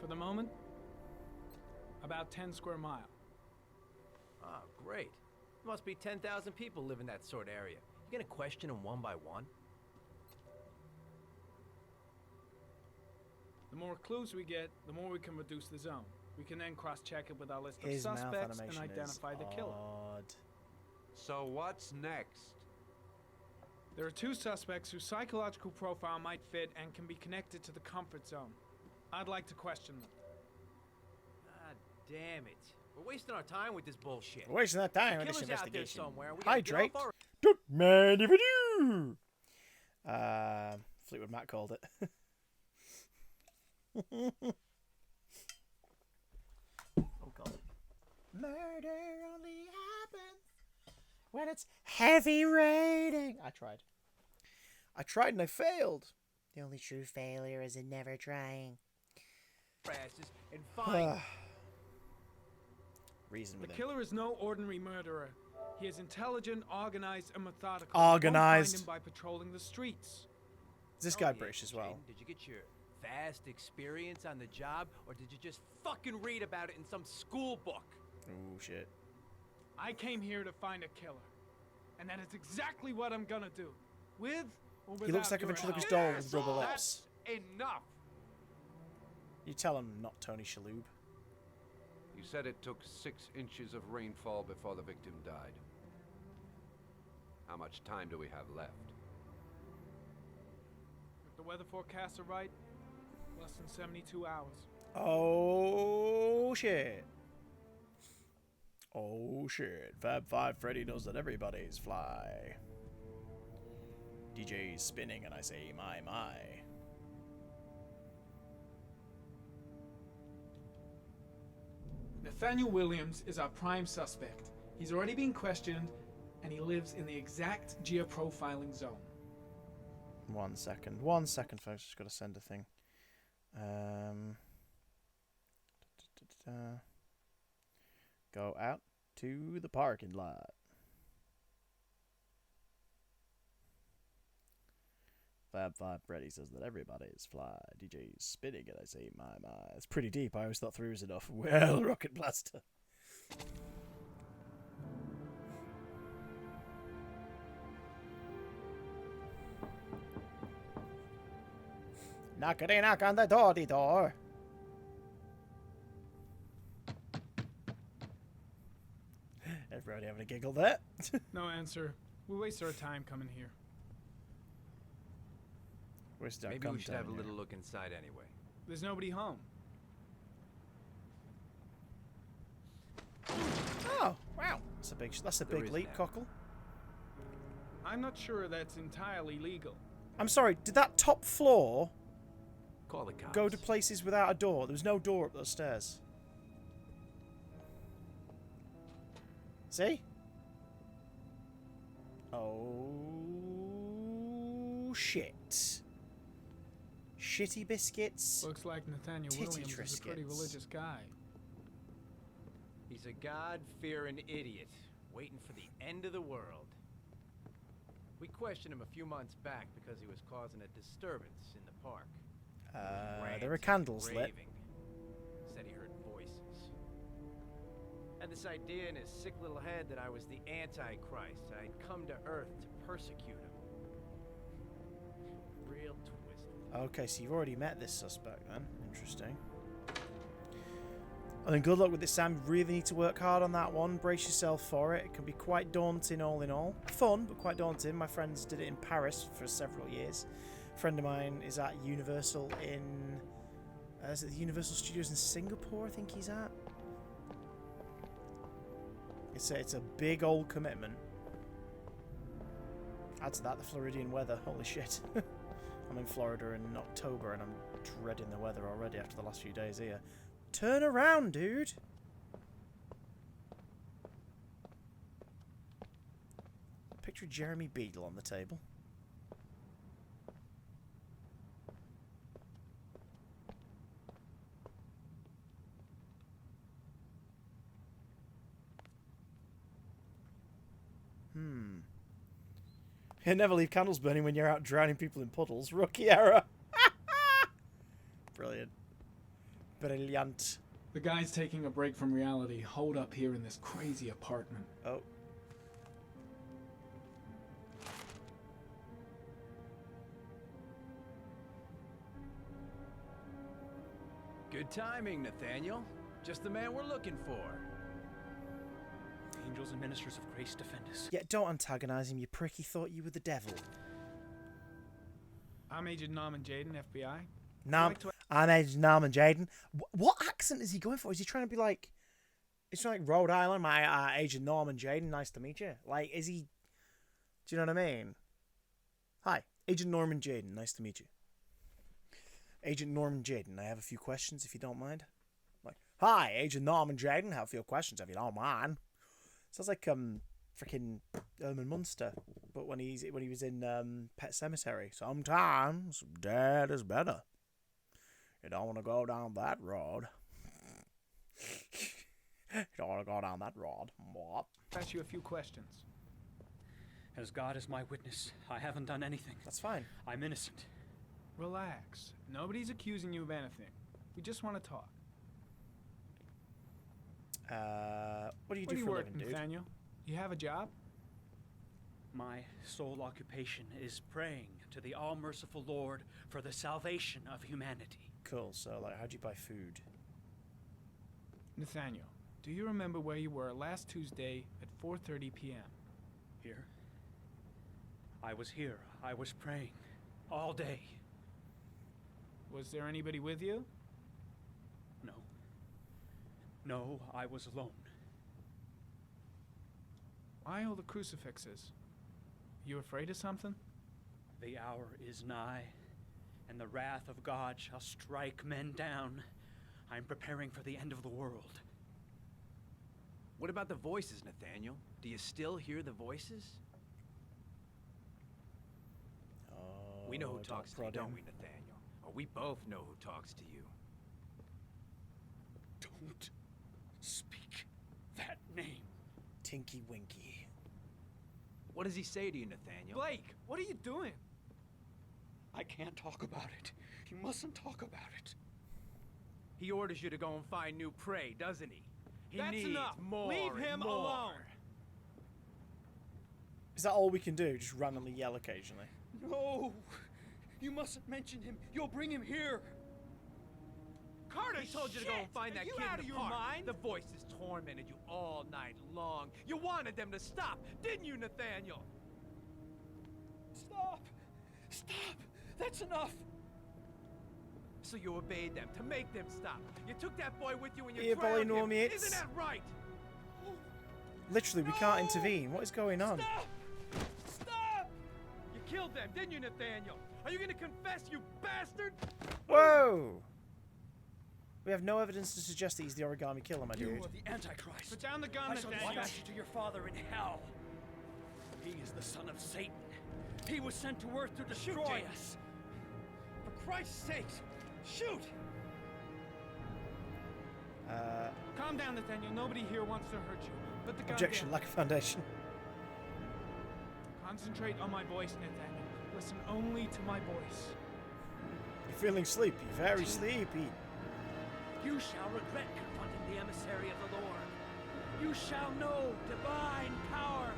For the moment, about 10 square miles. Ah, great. There must be 10,000 people live in that sort of area. You gonna question them one by one? The more clues we get, the more we can reduce the zone. We can then cross-check it with our list of His mouth suspects and animation is identify the killer. odd. So what's next? There are 2 suspects whose psychological profile might fit and can be connected to the comfort zone. I'd like to question them. Ah, damn it. We're wasting our time with this bullshit. We're wasting that time The with this killer's out there investigation. somewhere. We gotta get Hydrate. off our- Don't mind if I do. Fleetwood Mac called it. Oh god. Murder only happens when it's heavy raining. I tried and I failed. The only true failure is in never trying. asses and find. Reason The with him. killer is no ordinary murderer. He is intelligent, organized, and methodical. Organized. You won't find him by patrolling the streets. Is this guy British as well? Jaden, did you get your vast experience on the job, or did you just fucking read about it in some school book? Oh shit. I came here to find a killer. And that is exactly what I'm gonna do. With or without He looks like a your ventriloquist help. doll with rubber lips. Enough. You tell him not Tony Shalhoub. You said it took 6 inches of rainfall before the victim died. How much time do we have left? If the weather forecasts are right, less than 72 hours. Oh shit. Oh shit. Fab 5 Freddy knows that everybody's fly. DJ's spinning and I say my. Nathaniel Williams is our prime suspect. He's already been questioned, and he lives in the exact geoprofiling zone. 1 second, folks. Just gotta send a thing. Go out to the parking lot. Fab 5 Freddy says that everybody is fly. DJ's spinning and I say my. It's pretty deep. I always thought 3 was enough. Well, Rocket Blaster. Knockity knock on the door. Everybody having a giggle there? No answer. We waste our time coming here. Maybe we should have a little look inside anyway. There's nobody home. Oh, wow. That's a There big is leap, now. Cockle. I'm not sure that's entirely legal. I'm sorry, did that top floor Call the cops. Go to places without a door. There was no door up those stairs. See? Oh, shit. Shitty biscuits. Looks like Nathaniel Titty Williams is a pretty Triscuits. religious guy. He's a God-fearing idiot, waiting for the end of the world. We questioned him a few months back because he was causing a disturbance in the park. There are candles lit. Raving. Said he heard voices. Had this idea in his sick little head that I was the Antichrist and I'd come to Earth to persecute him. Real twisted. Okay, so you've already met this suspect then. Interesting. I mean, good luck with it, Sam. You really need to work hard on that one. Brace yourself for it. It can be quite daunting all in all. Fun, but quite daunting. My friends did it in Paris for several years. A friend of mine is at Universal in... is it the Universal Studios in Singapore, I think he's at? It's a big old commitment. Add to that the Floridian weather. Holy shit. I'm in Florida in October and I'm dreading the weather already after the last few days here. Turn around, dude! Picture Jeremy Beadle on the table. You never leave candles burning when you're out drowning people in puddles. Rookie error. Brilliant. Brilliant. The guy's taking a break from reality, holed up here in this crazy apartment. Oh. Good timing, Nathaniel. Just the man we're looking for. Angels and ministers of grace defend us. Yeah, don't antagonize him, you prick. He thought you were the devil. I'm Agent Norman Jaden, FBI. I'm Agent Norman Jaden. What accent is he going for? Is he trying to be like... It's like Rhode Island, my Agent Norman Jaden, nice to meet you. Like, is he... Do you know what I mean? Hi, Agent Norman Jaden, nice to meet you. Agent Norman Jaden, I have a few questions if you don't mind. Like, hi, Agent Norman Jaden, I have a few questions if you don't mind. Sounds like freaking Herman Munster, but when he was in Pet Sematary. Sometimes Dad is better. You don't want to go down that road. You don't want to go down that road. What? Ask you a few questions. As God is my witness, I haven't done anything. That's fine. I'm innocent. Relax. Nobody's accusing you of anything. We just want to talk. What do you do for a living, dude? Nathaniel? You have a job? My sole occupation is praying to the all-merciful Lord for the salvation of humanity. Cool. So, like, how'd you buy food? Nathaniel, do you remember where you were last Tuesday at 4:30 p.m.? Here? I was here. I was praying. All day. Was there anybody with you? No. No, I was alone. Why all the crucifixes? You afraid of something? The hour is nigh, and the wrath of God shall strike men down. I'm preparing for the end of the world. What about the voices, Nathaniel? Do you still hear the voices? We know who talks to you, don't we, Nathaniel? Or we both know who talks to you. Don't speak that name. Tinky Winky. What does he say to you, Nathaniel? Blake, what are you doing? I can't talk about it. You mustn't talk about it. He orders you to go and find new prey, doesn't he? He That's needs enough. more. Leave him more. alone. Is that all we can do? Just randomly yell occasionally? No! You mustn't mention him. You'll bring him here. Carter told you to go and find that you kid out in of the your park. mind? The voices tormented you all night long. You wanted them to stop, didn't you, Nathaniel? Stop! Stop! That's enough! So you obeyed them to make them stop. You took that boy with you when you Yeah, drowned boy, no, him. mates. Isn't that right? Literally, we can't intervene. What is going on? Stop! Stop! You killed them, didn't you, Nathaniel? Are you gonna confess, you bastard? Whoa! We have no evidence to suggest that he's the origami killer, my dude. You are the Antichrist. Put down the gun, I shall Nathaniel. dispatch you to your father in hell. He is the son of Satan. He was sent to Earth to destroy us. For Christ's sake, shoot! Calm down, Nathaniel. Nobody here wants to hurt you. Put the gun Objection, down. lack of foundation. Concentrate on my voice, Nathaniel. Listen only to my voice. You're feeling sleepy, very sleepy. You shall regret confronting the emissary of the Lord. You shall know divine power.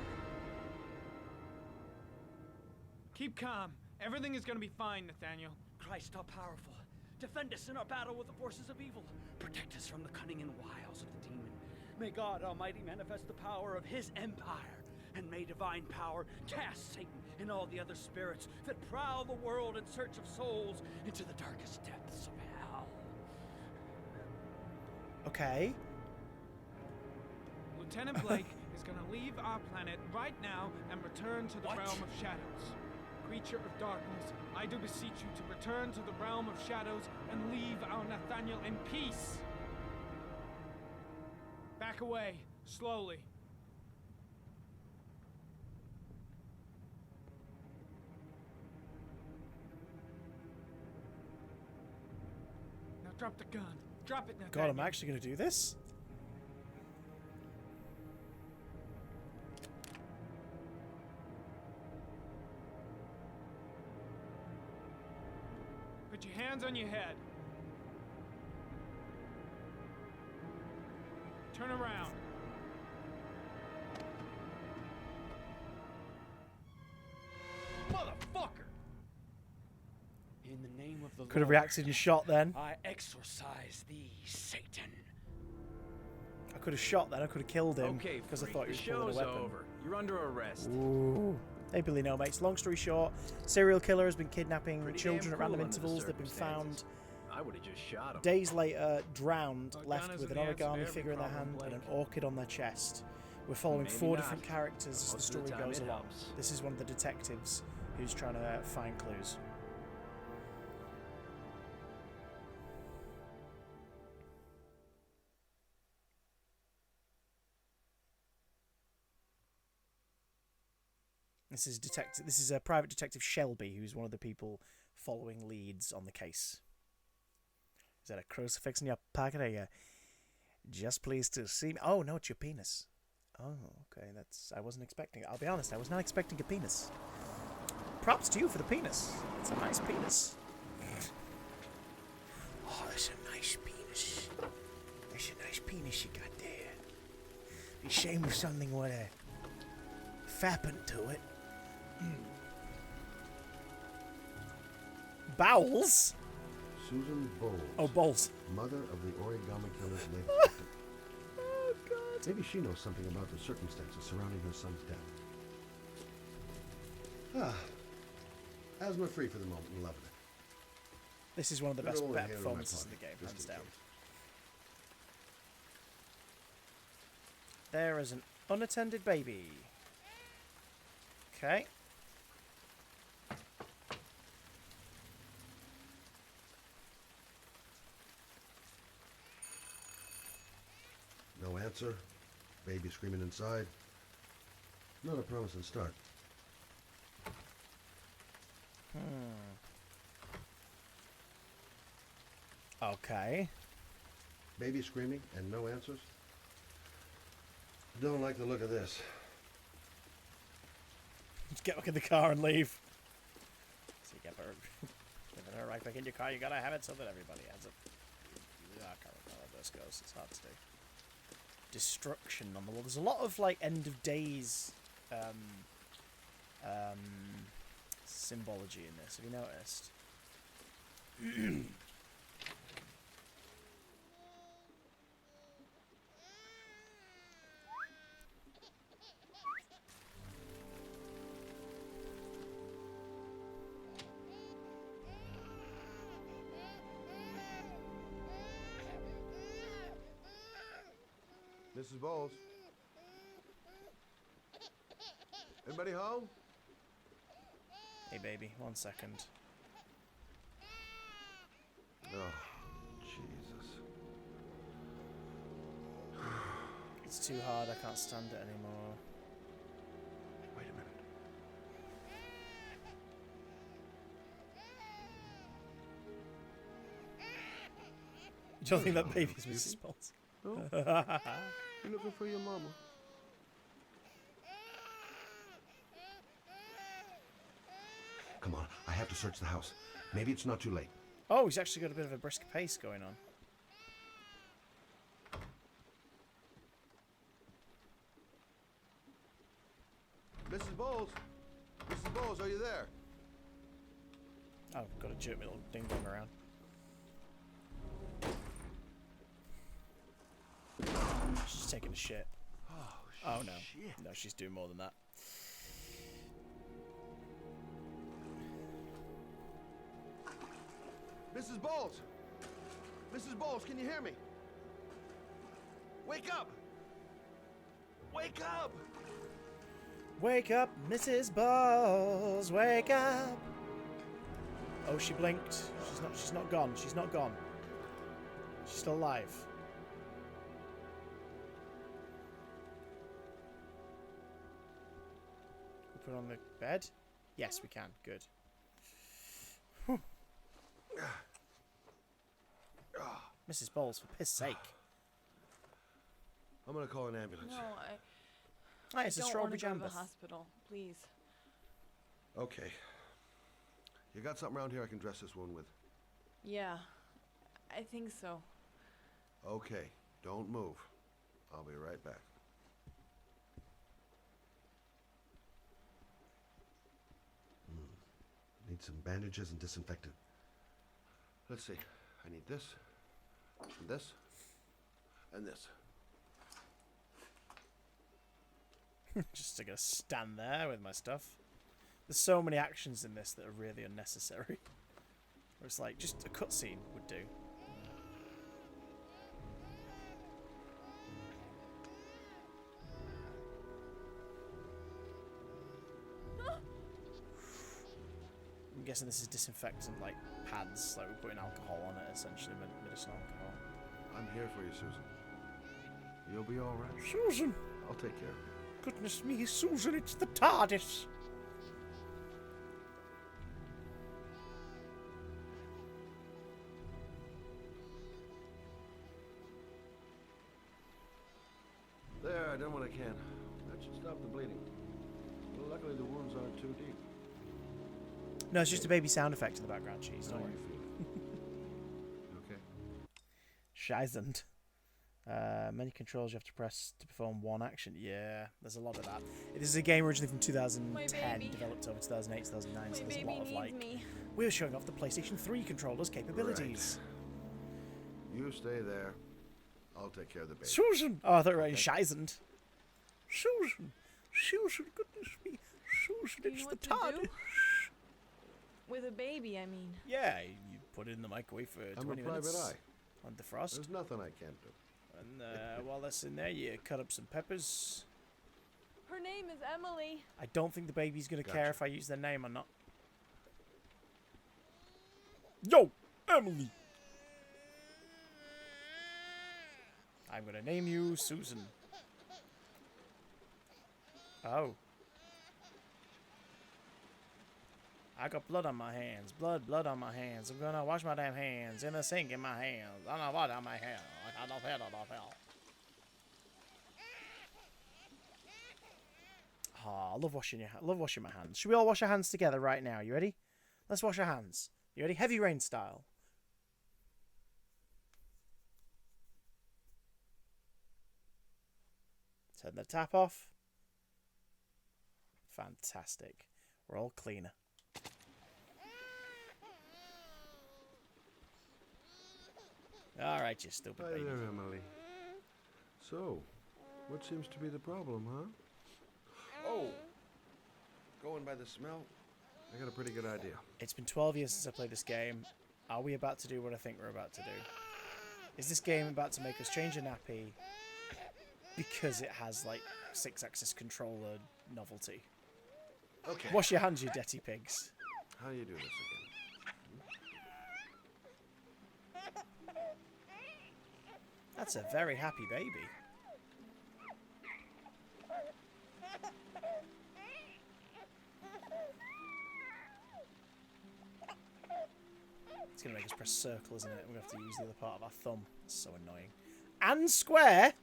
Keep calm. Everything is going to be fine, Nathaniel. Christ all powerful, defend us in our battle with the forces of evil. Protect us from the cunning and wiles of the demon. May God Almighty manifest the power of his empire. And may divine power cast Satan and all the other spirits that prowl the world in search of souls into the darkest depths of hell. Okay. Lieutenant Blake is going to leave our planet right now and return to the realm of shadows. Creature of darkness, I do beseech you to return to the realm of shadows and leave our Nathaniel in peace. Back away, slowly. Now drop the gun. Drop it, Nathaniel. God, I'm actually going to do this? Put your hands on your head. Turn around. Motherfucker! In the name of the Could have Lord, reacted in your shot then. I exorcise thee, Satan. I could have shot then. I could have killed him Okay, because I freak, thought he the was pulling a show's weapon. over. You're under arrest. Ooh. Hey, Billy No Mates. Long story short, serial killer has been kidnapping Pretty children damn at random cool under the intervals. They've been found circumstances. I would have just shot him. days later, drowned, Well, left gun with an isn't the answer to origami every figure in their problem, hand and an Blake. orchid on their chest. We're following Maybe 4 not. different characters as the Most of story the time goes it along. helps. This is one of the detectives who's trying to find clues. This is a private detective Shelby, who's one of the people following leads on the case. Is that a crucifix in your pocket? Are you just pleased to see me? Oh no, it's your penis. Oh, okay, I wasn't expecting it. I'll be honest, I was not expecting a penis. Props to you for the penis. It's a nice penis. Oh, that's a nice penis. That's a nice penis you got there. Be ashamed of something with a fapping to it. Bowels? Susan Bowles. Oh, Bowles. Mother of the origami killer's latest victim. Oh, God. Maybe she knows something about the circumstances surrounding her son's death. Asthma free for the moment and loving it. This is one of the Good best old bet hair in my performances in the pocket, game, just hands in down. case. There is an unattended baby. Okay. No answer. Baby screaming inside. Not a promising start. Okay. Baby screaming and no answers. Don't like the look of this. Just get back in the car and leave. So you get her, giving her right back in your car. You gotta have it so that everybody has it. I can't remember how this goes. It's hard to do. Destruction on the wall. There's a lot of like end of days symbology in this. Have you noticed? Mrs. Bowles? Anybody home? Hey, baby, 1 second. Oh, Jesus. It's too hard. I can't stand it anymore. Wait a minute. You don't think that baby's Mrs. Bolts? No? You're looking for your mama. Come on, I have to search the house. Maybe it's not too late. Oh, he's actually got a bit of a brisk pace going on. Mrs. Bowles? Mrs. Bowles, are you there? Oh, got to jerk my little ding dong around. She's taking a shit. Oh no. No, she's doing more than that. Mrs. Bowles! Mrs. Bowles, can you hear me? Wake up! Wake up! Wake up, Mrs. Bowles, wake up! Oh, she blinked. She's not gone. She's not gone. She's still alive. We put her on the bed? Yes, we can. Good. Whew. Mrs. Bowles, for piss sake. I'm gonna call an ambulance. No, Hi, it's a don't strawberry want to go to jam. the hospital, please. Okay. You got something around here I can dress this wound with? Yeah, I think so. Okay, don't move. I'll be right back. Need some bandages and disinfectant. Let's see. I need this, and this, and this. Just to go stand there with my stuff. There's so many actions in this that are really unnecessary. Where it's like, just a cutscene would do. I'm guessing this is disinfectant, like pads, like we're putting alcohol on it, essentially, medicinal alcohol. I'm here for you, Susan. You'll be all right. Susan! I'll take care of you. Goodness me, Susan, it's the TARDIS! There, I done what I can. That should stop the bleeding. Well, luckily the wounds aren't too deep. No, it's just a baby sound effect in the background, cheese. How Don't are worry. you feeling? Okay. Scheisend. Many controls you have to press to perform one action. Yeah, there's a lot of that. This is a game originally from 2010, developed over 2008, 2009, so there's a lot of like... We're showing off the PlayStation 3 controller's capabilities. Right. You stay there. I'll take care of the baby. Susan! Oh, I thought you were writing Scheisend. Susan! Susan, goodness me. Susan, it's the TARDIS. With a baby, I mean. Yeah, you put it in the microwave for 20 I'm a private minutes. eye. On defrost. There's nothing I can't do. And while that's in there, you cut up some peppers. Her name is Emily. I don't think the baby's going to care if I use their name or not. Yo, Emily! I'm going to name you Susan. Oh. I got blood on my hands. Blood on my hands. I'm going to wash my damn hands in the sink in my hands. I don't know what on my hands. I don't feel. Oh, I love washing my hands. Should we all wash our hands together right now? You ready? Let's wash our hands. You ready? Heavy rain style. Turn the tap off. Fantastic. We're all cleaner. Alright, you stupid Hi baby. there, Emily. So, what seems to be the problem, huh? Oh! Going by the smell, I got a pretty good idea. It's been 12 years since I played this game. Are we about to do what I think we're about to do? Is this game about to make us change a nappy because it has, like, 6-axis controller novelty? Okay. Wash your hands, you dirty pigs. How do you do this again? That's a very happy baby. It's going to make us press circle, isn't it? We're going to have to use the other part of our thumb. It's so annoying. And square!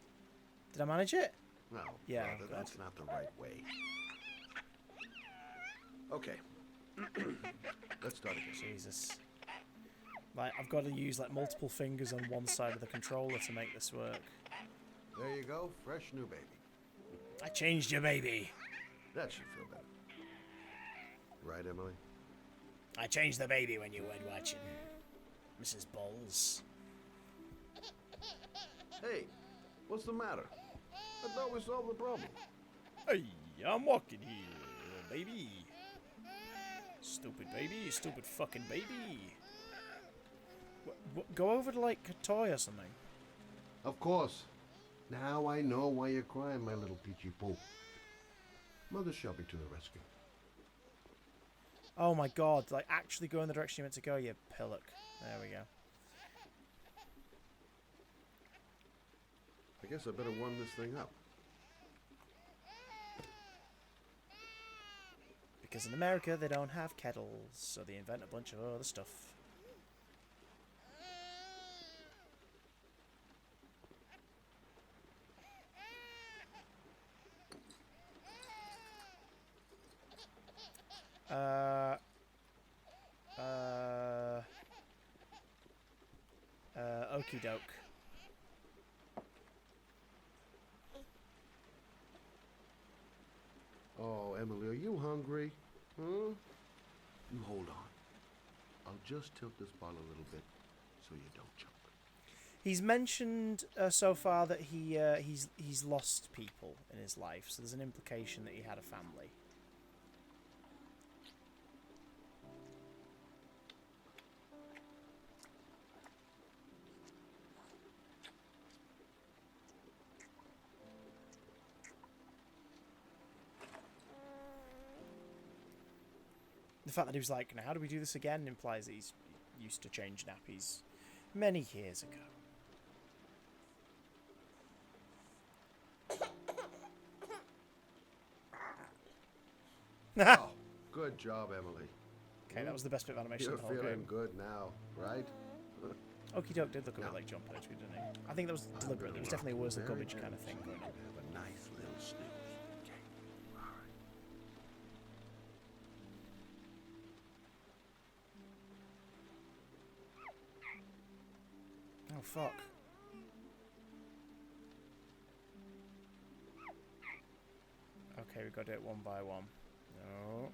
Did I manage it? No, yeah, brother, that's not the right way. Okay. Let's start again. Jesus. Like, I've got to use like multiple fingers on one side of the controller to make this work. There you go. Fresh new baby. I changed your baby. That should feel better. Right, Emily? I changed the baby when you weren't watching. Mrs. Bowles. Hey, what's the matter? I thought we solved the problem. Hey, I'm walking here, baby. Stupid baby, stupid fucking baby. Go over to like a toy or something. Of course. Now I know why you're crying, my little peachy poo. Mother shall be to the rescue. Oh my god, like actually go in the direction you meant to go, you pillock. There we go. I guess I better warm this thing up. Because in America they don't have kettles, so they invent a bunch of other stuff. Okie doke. Oh, Emily, are you hungry? Huh? You hold on. I'll just tilt this bottle a little bit so you don't choke. He's mentioned so far that he's lost people in his life, so there's an implication that he had a family. The fact that he was like, now how do we do this again, implies that he's used to change nappies many years ago. Oh, good job, Emily. Okay, that was the best bit of animation You're of the whole feeling game. good now, right? Okie doke did look a bit like John Pertwee, didn't he? I think that was deliberate. There was definitely a worse than garbage kind of thing going on. Have a nice little snooze. Okay. All right. Oh, fuck. Okay, we've got to do it one by one. No.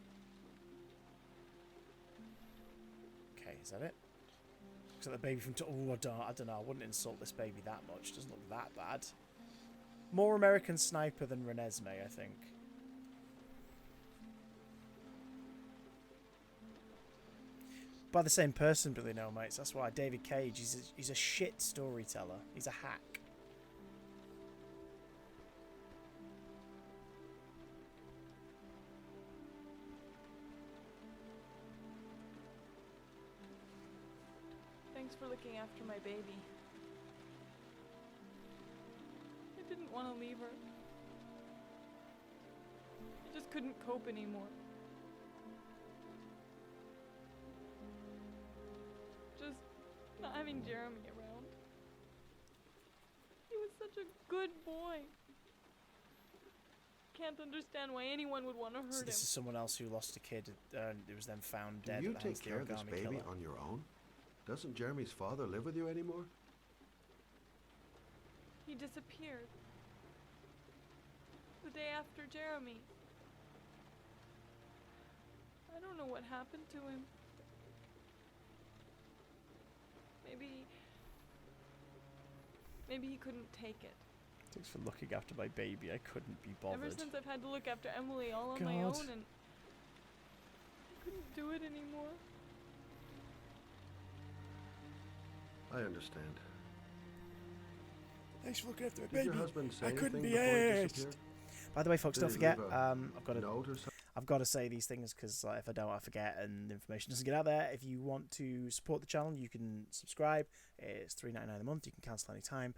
Okay, is that it? Looks like the baby from... Oh, I don't know. I wouldn't insult this baby that much. Doesn't look that bad. More American Sniper than Renesmee, I think. By the same person, Billy No Mates. That's why David Cage, he's a shit storyteller. He's a hack. Thanks for looking after my baby. I didn't want to leave her. I just couldn't cope anymore. Just not having Jeremy around. He was such a good boy. Can't understand why anyone would want to hurt So him. this is someone else who lost a kid and it was then found dead. Do you at the hands take of care of the this origami baby killer. on your own? Doesn't Jeremy's father live with you anymore? He disappeared. The day after Jeremy. I don't know what happened to him. Maybe he couldn't take it. Thanks for looking after my baby. I couldn't be bothered. Ever since I've had to look after Emily all on my own, and I couldn't do it anymore. I understand. Thanks for looking after my Did your baby. husband say I couldn't anything be before he asked. disappeared? By the way, folks, Did don't he forget, leave a I've got a note or something? I've got to say these things because if I don't, I forget, and information doesn't get out there. If you want to support the channel, you can subscribe. It's $3.99 a month. You can cancel any time.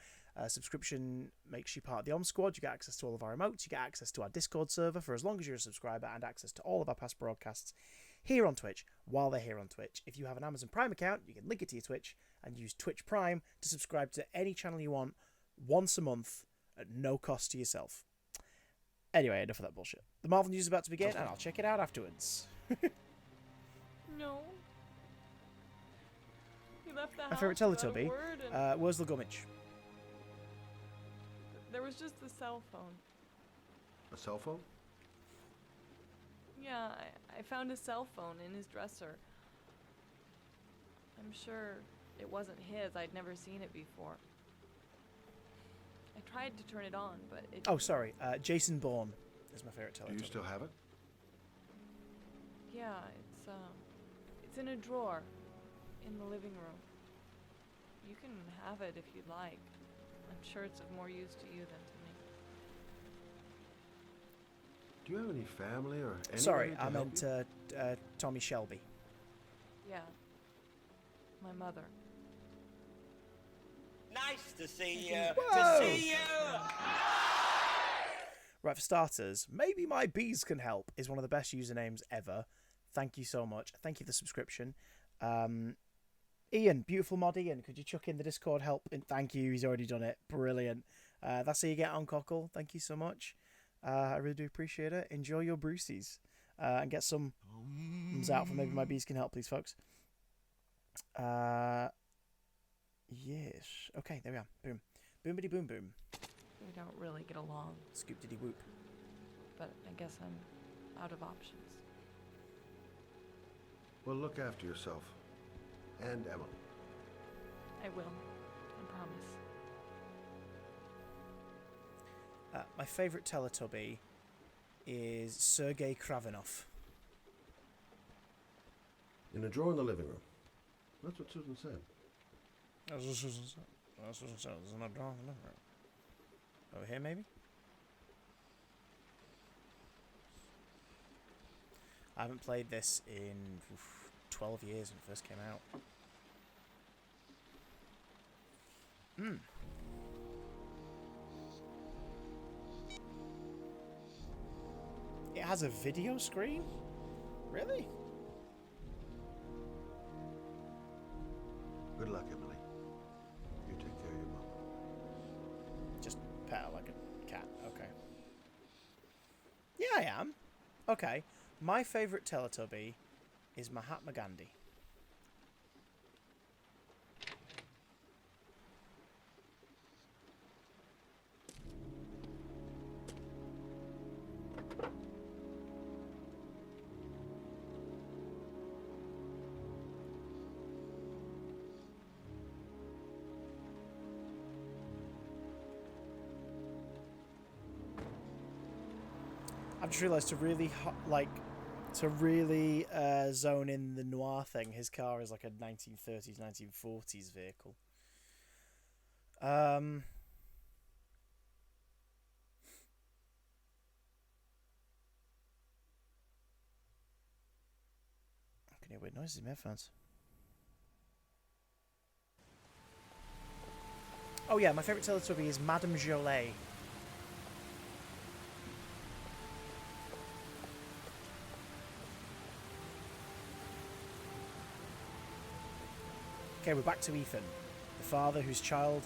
Subscription makes you part of the OM Squad. You get access to all of our emotes. You get access to our Discord server for as long as you're a subscriber, and access to all of our past broadcasts here on Twitch while they're here on Twitch. If you have an Amazon Prime account, you can link it to your Twitch and use Twitch Prime to subscribe to any channel you want once a month at no cost to yourself. Anyway, enough of that bullshit. The Marvel news is about to begin, and I'll check it out afterwards. No. He left the My house favourite without a Teletubby, word and Where's the Gummidge? there was just the cell phone. A cell phone? Yeah, I found a cell phone in his dresser. I'm sure it wasn't his. I'd never seen it before. I tried to turn it on, but it... Oh, sorry. Jason Bourne is my favourite Teletubby. Do you still have it? Yeah, it's in a drawer in the living room. You can have it if you'd like. I'm sure it's of more use to you than to me. Do you have any family or anybody Sorry, to I help meant you? Tommy Shelby. Yeah. My mother. Nice to see you. Whoa. To see you. Right, for starters, maybe my bees can help is one of the best usernames ever. Thank you so much. Thank you for the subscription. Ian, beautiful mod Ian, could you chuck in the Discord help? And thank you, he's already done it. Brilliant. That's how you get on Cockle. Thank you so much. I really do appreciate it. Enjoy your Bruceys. And get some thumbs out for maybe my bees can help, please, folks. Yes. Okay, there we are. Boom. Boomity boom boom. We don't really get along, Scoop diddy whoop. but I guess I'm out of options. Well, look after yourself. And Emily. I will. I promise. My favourite Teletubby is Sergei Kravinov. In a drawer in the living room. That's what Susan said. That's what Susan said. That's what Susan said. There's no drawer in the living room. Over here, maybe? I haven't played this in 12 years when it first came out. It has a video screen? Really? Good luck, Emily. You take care of your mom. Just pet her like a cat. Okay. Yeah, I am. Okay. My favourite Teletubby is Mahatma Gandhi. I've just realised to really zone in the noir thing. His car is like a 1930s, 1940s vehicle. I can hear weird noises in my headphones. Oh yeah, my favourite Teletubby is Madame Jolie. Okay, we're back to Ethan, the father whose child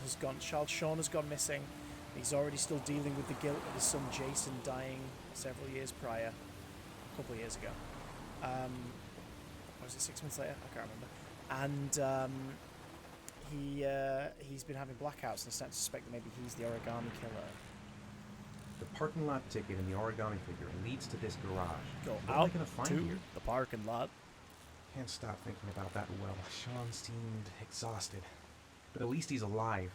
Sean has gone missing. He's already still dealing with the guilt of his son Jason dying several years prior, a couple of years ago. Was it 6 months later? I can't remember. And he's been having blackouts and starting to suspect that maybe he's the origami killer. The parking lot ticket and the origami figure leads to this garage. Go What am I out gonna find to here? the parking lot. Can't stop thinking about that well. Sean seemed exhausted. But at least he's alive.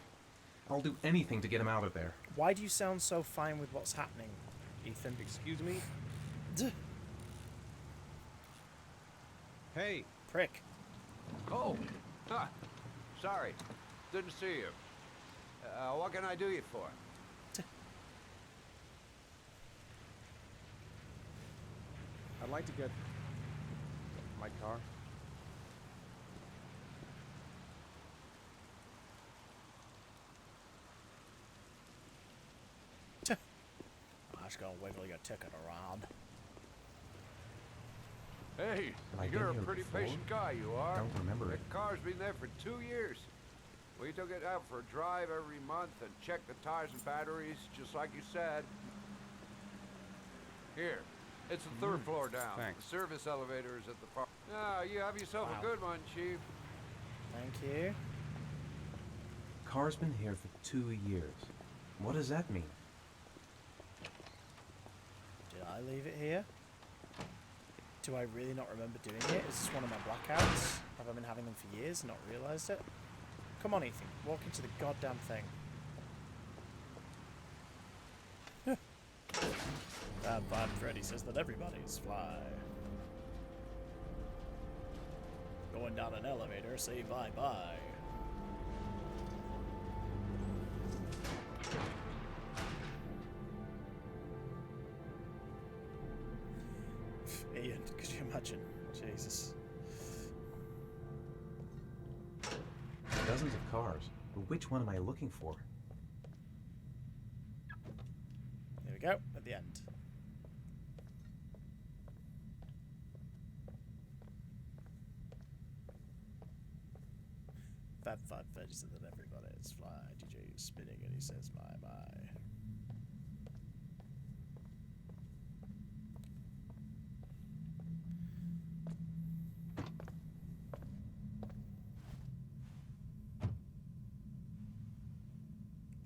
I'll do anything to get him out of there. Why do you sound so fine with what's happening, Ethan? Excuse me? Hey. Prick. Oh. Huh. Sorry. Didn't see you. What can I do you for? I'd like to get my car. I'm just gonna wiggle your ticket around. Hey, Have I you're a been here pretty before? patient guy, you are. Don't remember it. The car's been there for 2 years. We took it out for a drive every month and checked the tires and batteries, just like you said. Here, it's the third floor down. Thanks. The service elevator is at the park. Ah, you have yourself Wow. a good one, Chief. Thank you. Car's been here for 2 years. What does that mean? Did I leave it here? Do I really not remember doing it? Is this one of my blackouts? Have I been having them for years and not realised it? Come on, Ethan. Walk into the goddamn thing. Bad Freddy says that everybody's fly. Going down an elevator, say bye-bye. Ian, could you imagine? Jesus. Dozens of cars, but which one am I looking for? There we go, at the end. Fab Freddy said that everybody is fly. DJ is spinning and he says my.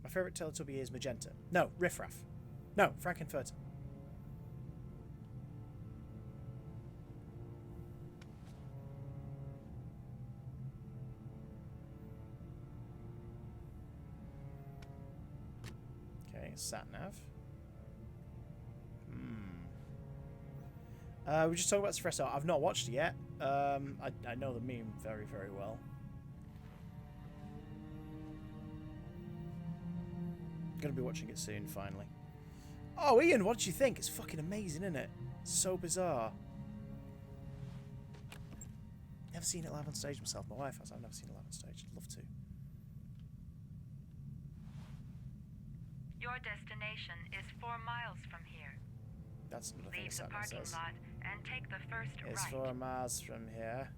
My favourite Teletubby is Magenta. No, Riffraff. No, Frankenfurter. Okay, sat-nav. We just talked about Espresso. I've not watched it yet. I know the meme very, very well. Gonna be watching it soon, finally. Oh, Ian, what did you think? It's fucking amazing, isn't it? So bizarre. Never seen it live on stage myself. My wife has. I've never seen it live on stage. I'd love to. Your destination is 4 miles from here. That's another thing Leave the Sat-nav parking says. lot and take the first It's right. 4 miles from here.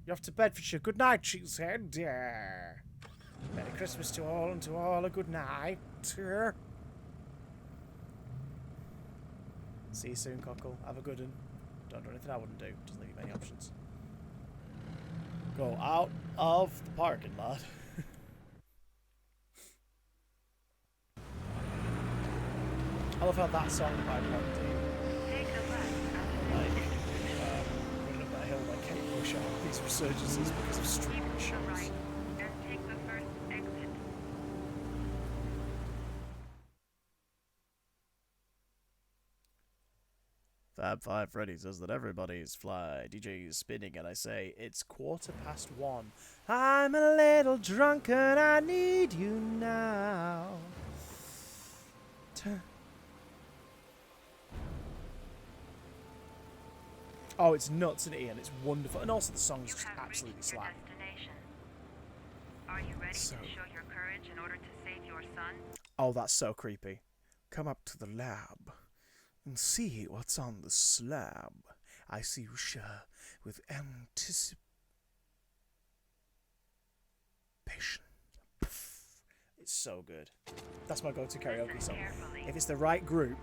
You're off to Bedfordshire. Good night, she said. Merry Christmas to all, and to all a good night. See you soon, Cockle. Have a good one. Don't do anything I wouldn't do. Doesn't leave you many options. Go out of the parking lot. I love how that song by Party, like, running up that hill like Kate Bush on these resurgences because of streaming shows. Fab Five Freddy says that everybody's fly. DJ is spinning, and I say it's 1:15. I'm a little drunk and I need you now. Oh, it's nuts, isn't it, Ian? It's wonderful, and also the song's just absolutely slap. Are you ready So- to show your courage in order to save your son? Oh, that's so creepy. Come up to the lab and see what's on the slab. I see you share with anticipation. It's so good. That's my go-to karaoke song. If it's the right group,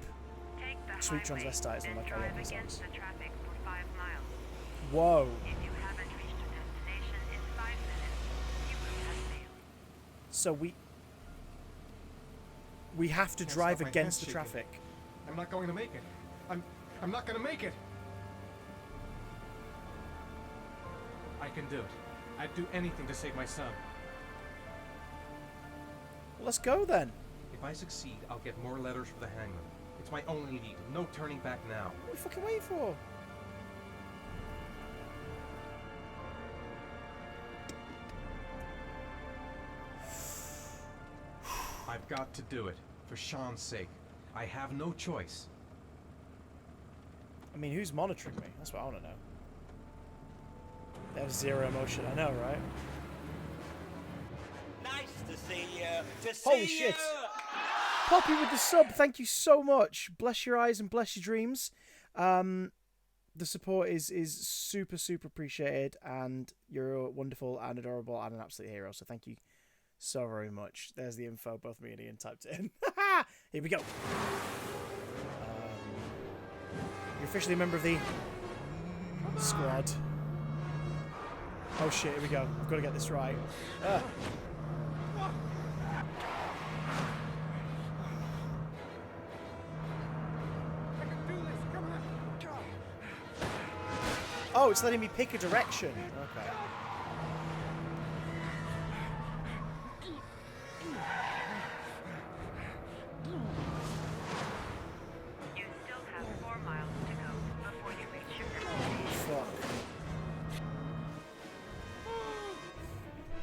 Sweet Transvestite is one of my karaoke songs. The traffic for 5 miles. Whoa. If you haven't reached your destination in 5 minutes, you will have failed. So we have to Can't drive stop my against the hands shaking. traffic. I'm not going to make it. I'm not going to make it. I can do it. I'd do anything to save my son. Well, let's go then. If I succeed, I'll get more letters for the hangman. It's my only lead. No turning back now. What are you fucking waiting for? I've got to do it. For Sean's sake. I have no choice. I mean, who's monitoring me? That's what I want to know. They have zero emotion. I know, right? Nice to see you. Holy shit! Poppy with the sub. Thank you so much. Bless your eyes and bless your dreams. The support is super, super appreciated, and you're wonderful and adorable and an absolute hero. So thank you so very much. There's the info. Both me and Ian typed it in. Here we go. You're officially a member of the squad. Oh shit, here we go. I've got to get this right. Oh, it's letting me pick a direction. Okay. You still have 4 miles to go before you reach your destination. Fuck.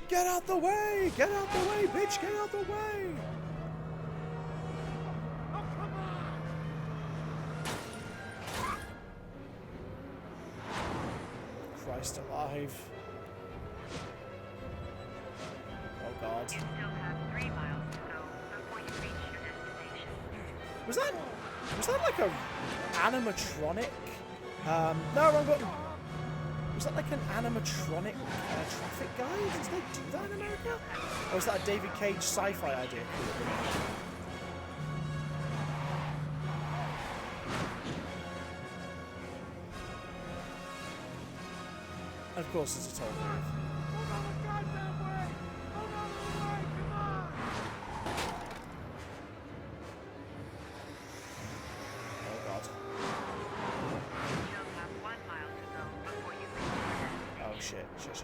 Get out the way! Get out the way, bitch! Get out the way! Christ alive. Oh god. You still have 3 miles to go before you reach your destination. Was that like a animatronic? No, wrong button. Was that like an animatronic traffic guy? Did they do that in America? Or was that a David Cage sci-fi idea? And of course, it's a total move. Oh god. You'll have 1 mile to go before you reach your destination. Oh shit. Shit.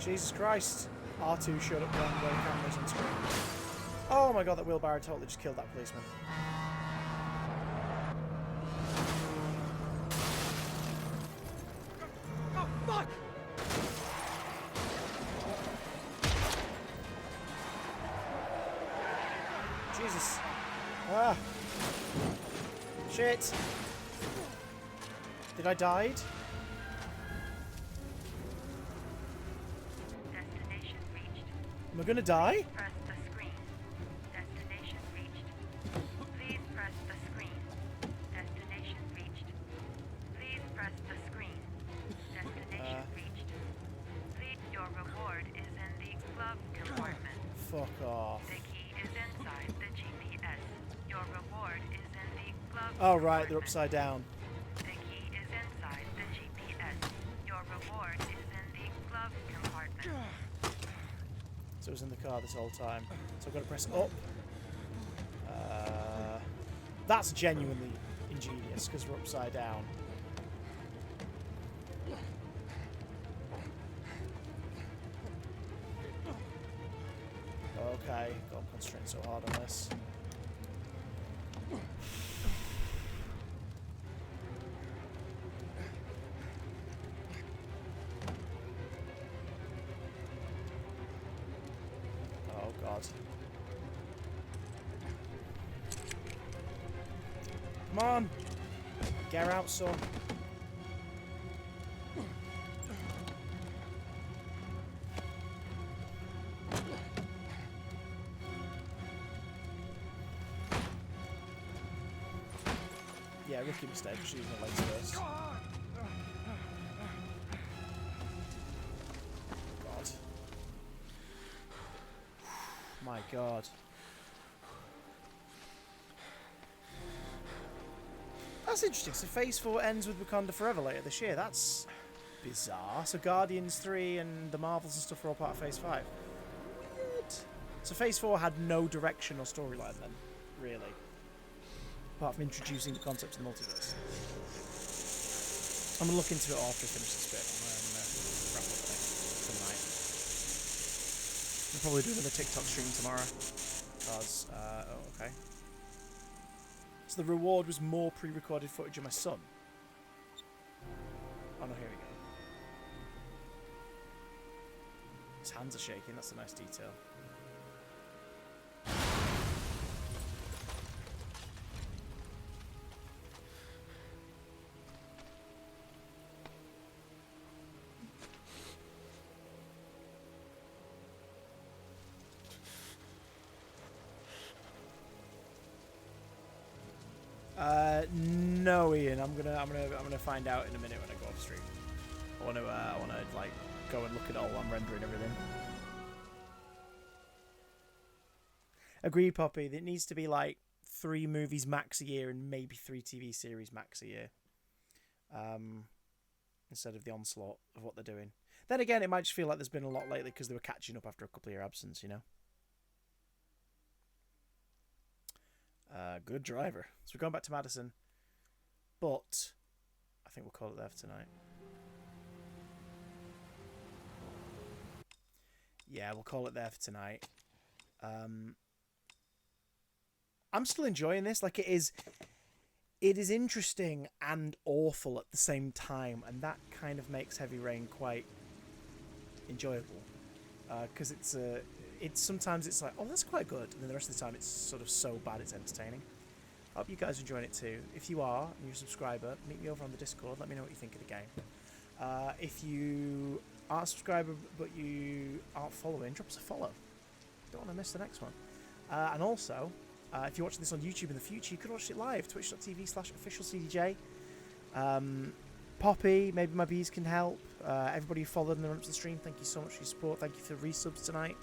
Jesus Christ. R2 showed up one way cameras on screen. Oh my god, that wheelbarrow totally just killed that policeman. Oh, fuck! Jesus. Ah. Shit. Did I die? Destination reached. Am I gonna die? Press the screen. Destination reached. Please press the screen. Destination reached. Please press the screen. Destination reached. Please, your reward is in the glove compartment. Fuck off. The key is inside the GPS. Your reward is in the glove Oh right, they're upside down. The key is inside the GPS. Your reward is in the glove compartment. So it was in the car this whole time. So I've got to press up. That's genuinely ingenious because we're upside down. Okay, got to concentrate so hard on this. Oh god. Come on! Get out, son. Yeah, rookie mistake, she's using the legs first. God. My god. That's interesting. So Phase 4 ends with Wakanda Forever later this year. That's bizarre. So Guardians 3 and the Marvels and stuff are all part of Phase 5. What? So Phase 4 had no direction or storyline then, really. Apart from introducing the concept of the multiverse. I'm going to look into it after I finish this bit. I'm going to wrap up tonight. I'll probably do another TikTok stream tomorrow. Because, oh, okay. So the reward was more pre-recorded footage of my son. His hands are shaking. That's a nice detail. No, Ian. I'm gonna find out in a minute when I go off stream. I wanna like go and look at all. I'm rendering everything. Agreed, Poppy. It needs to be like 3 movies max a year and maybe 3 TV series max a year. Instead of the onslaught of what they're doing. Then again, it might just feel like there's been a lot lately because they were catching up after a couple of year absence, you know. Good driver. So we're going back to Madison. But I think we'll call it there for tonight. Yeah, we'll call it there for tonight. I'm still enjoying this. Like, it is interesting and awful at the same time, and that kind of makes Heavy Rain quite enjoyable. Because it's sometimes it's like, oh, that's quite good, and then the rest of the time it's sort of so bad it's entertaining. I hope you guys are enjoying it too. If you are, and you're a subscriber, meet me over on the Discord. Let me know what you think of the game. If you aren't a subscriber but you aren't following, drop us a follow. Don't want to miss the next one. And also, if you're watching this on YouTube in the future, you could watch it live, twitch.tv/officialcdj. Poppy, maybe my bees can help. Everybody who followed and run up to the stream, thank you so much for your support. Thank you for the resubs tonight.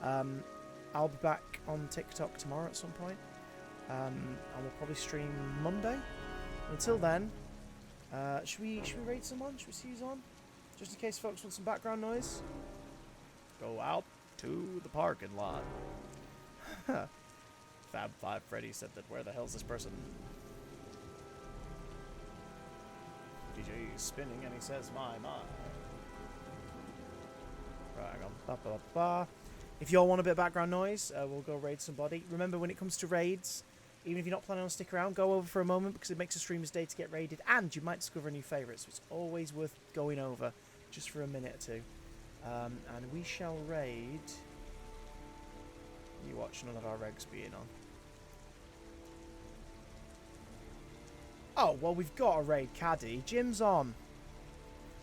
I'll be back on TikTok tomorrow at some point. And we'll probably stream Monday. Until then, should we raid someone? Should we see who's on? Just in case folks want some background noise. Go out to the parking lot. Fab 5 Freddy said that, where the hell's this person? DJ is spinning and he says, my. Right, hang on. Ba, ba, ba. If you all want a bit of background noise, we'll go raid somebody. Remember, when it comes to raids, even if you're not planning on sticking around, go over for a moment because it makes a streamer's day to get raided, and you might discover a new favourite, so it's always worth going over just for a minute or two. And we shall raid... You watch none of our regs being on. Oh, well, we've got a raid Caddy. Jim's on.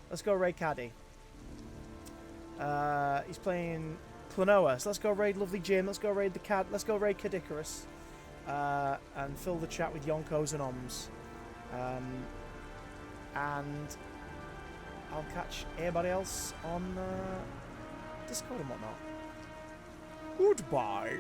Let's go raid Caddy. He's playing Klonoa, so let's go raid lovely Jim. Let's go raid the Cad. Let's go raid Cadicarus. And fill the chat with yonkos and oms. And I'll catch everybody else on Discord and whatnot. Goodbye.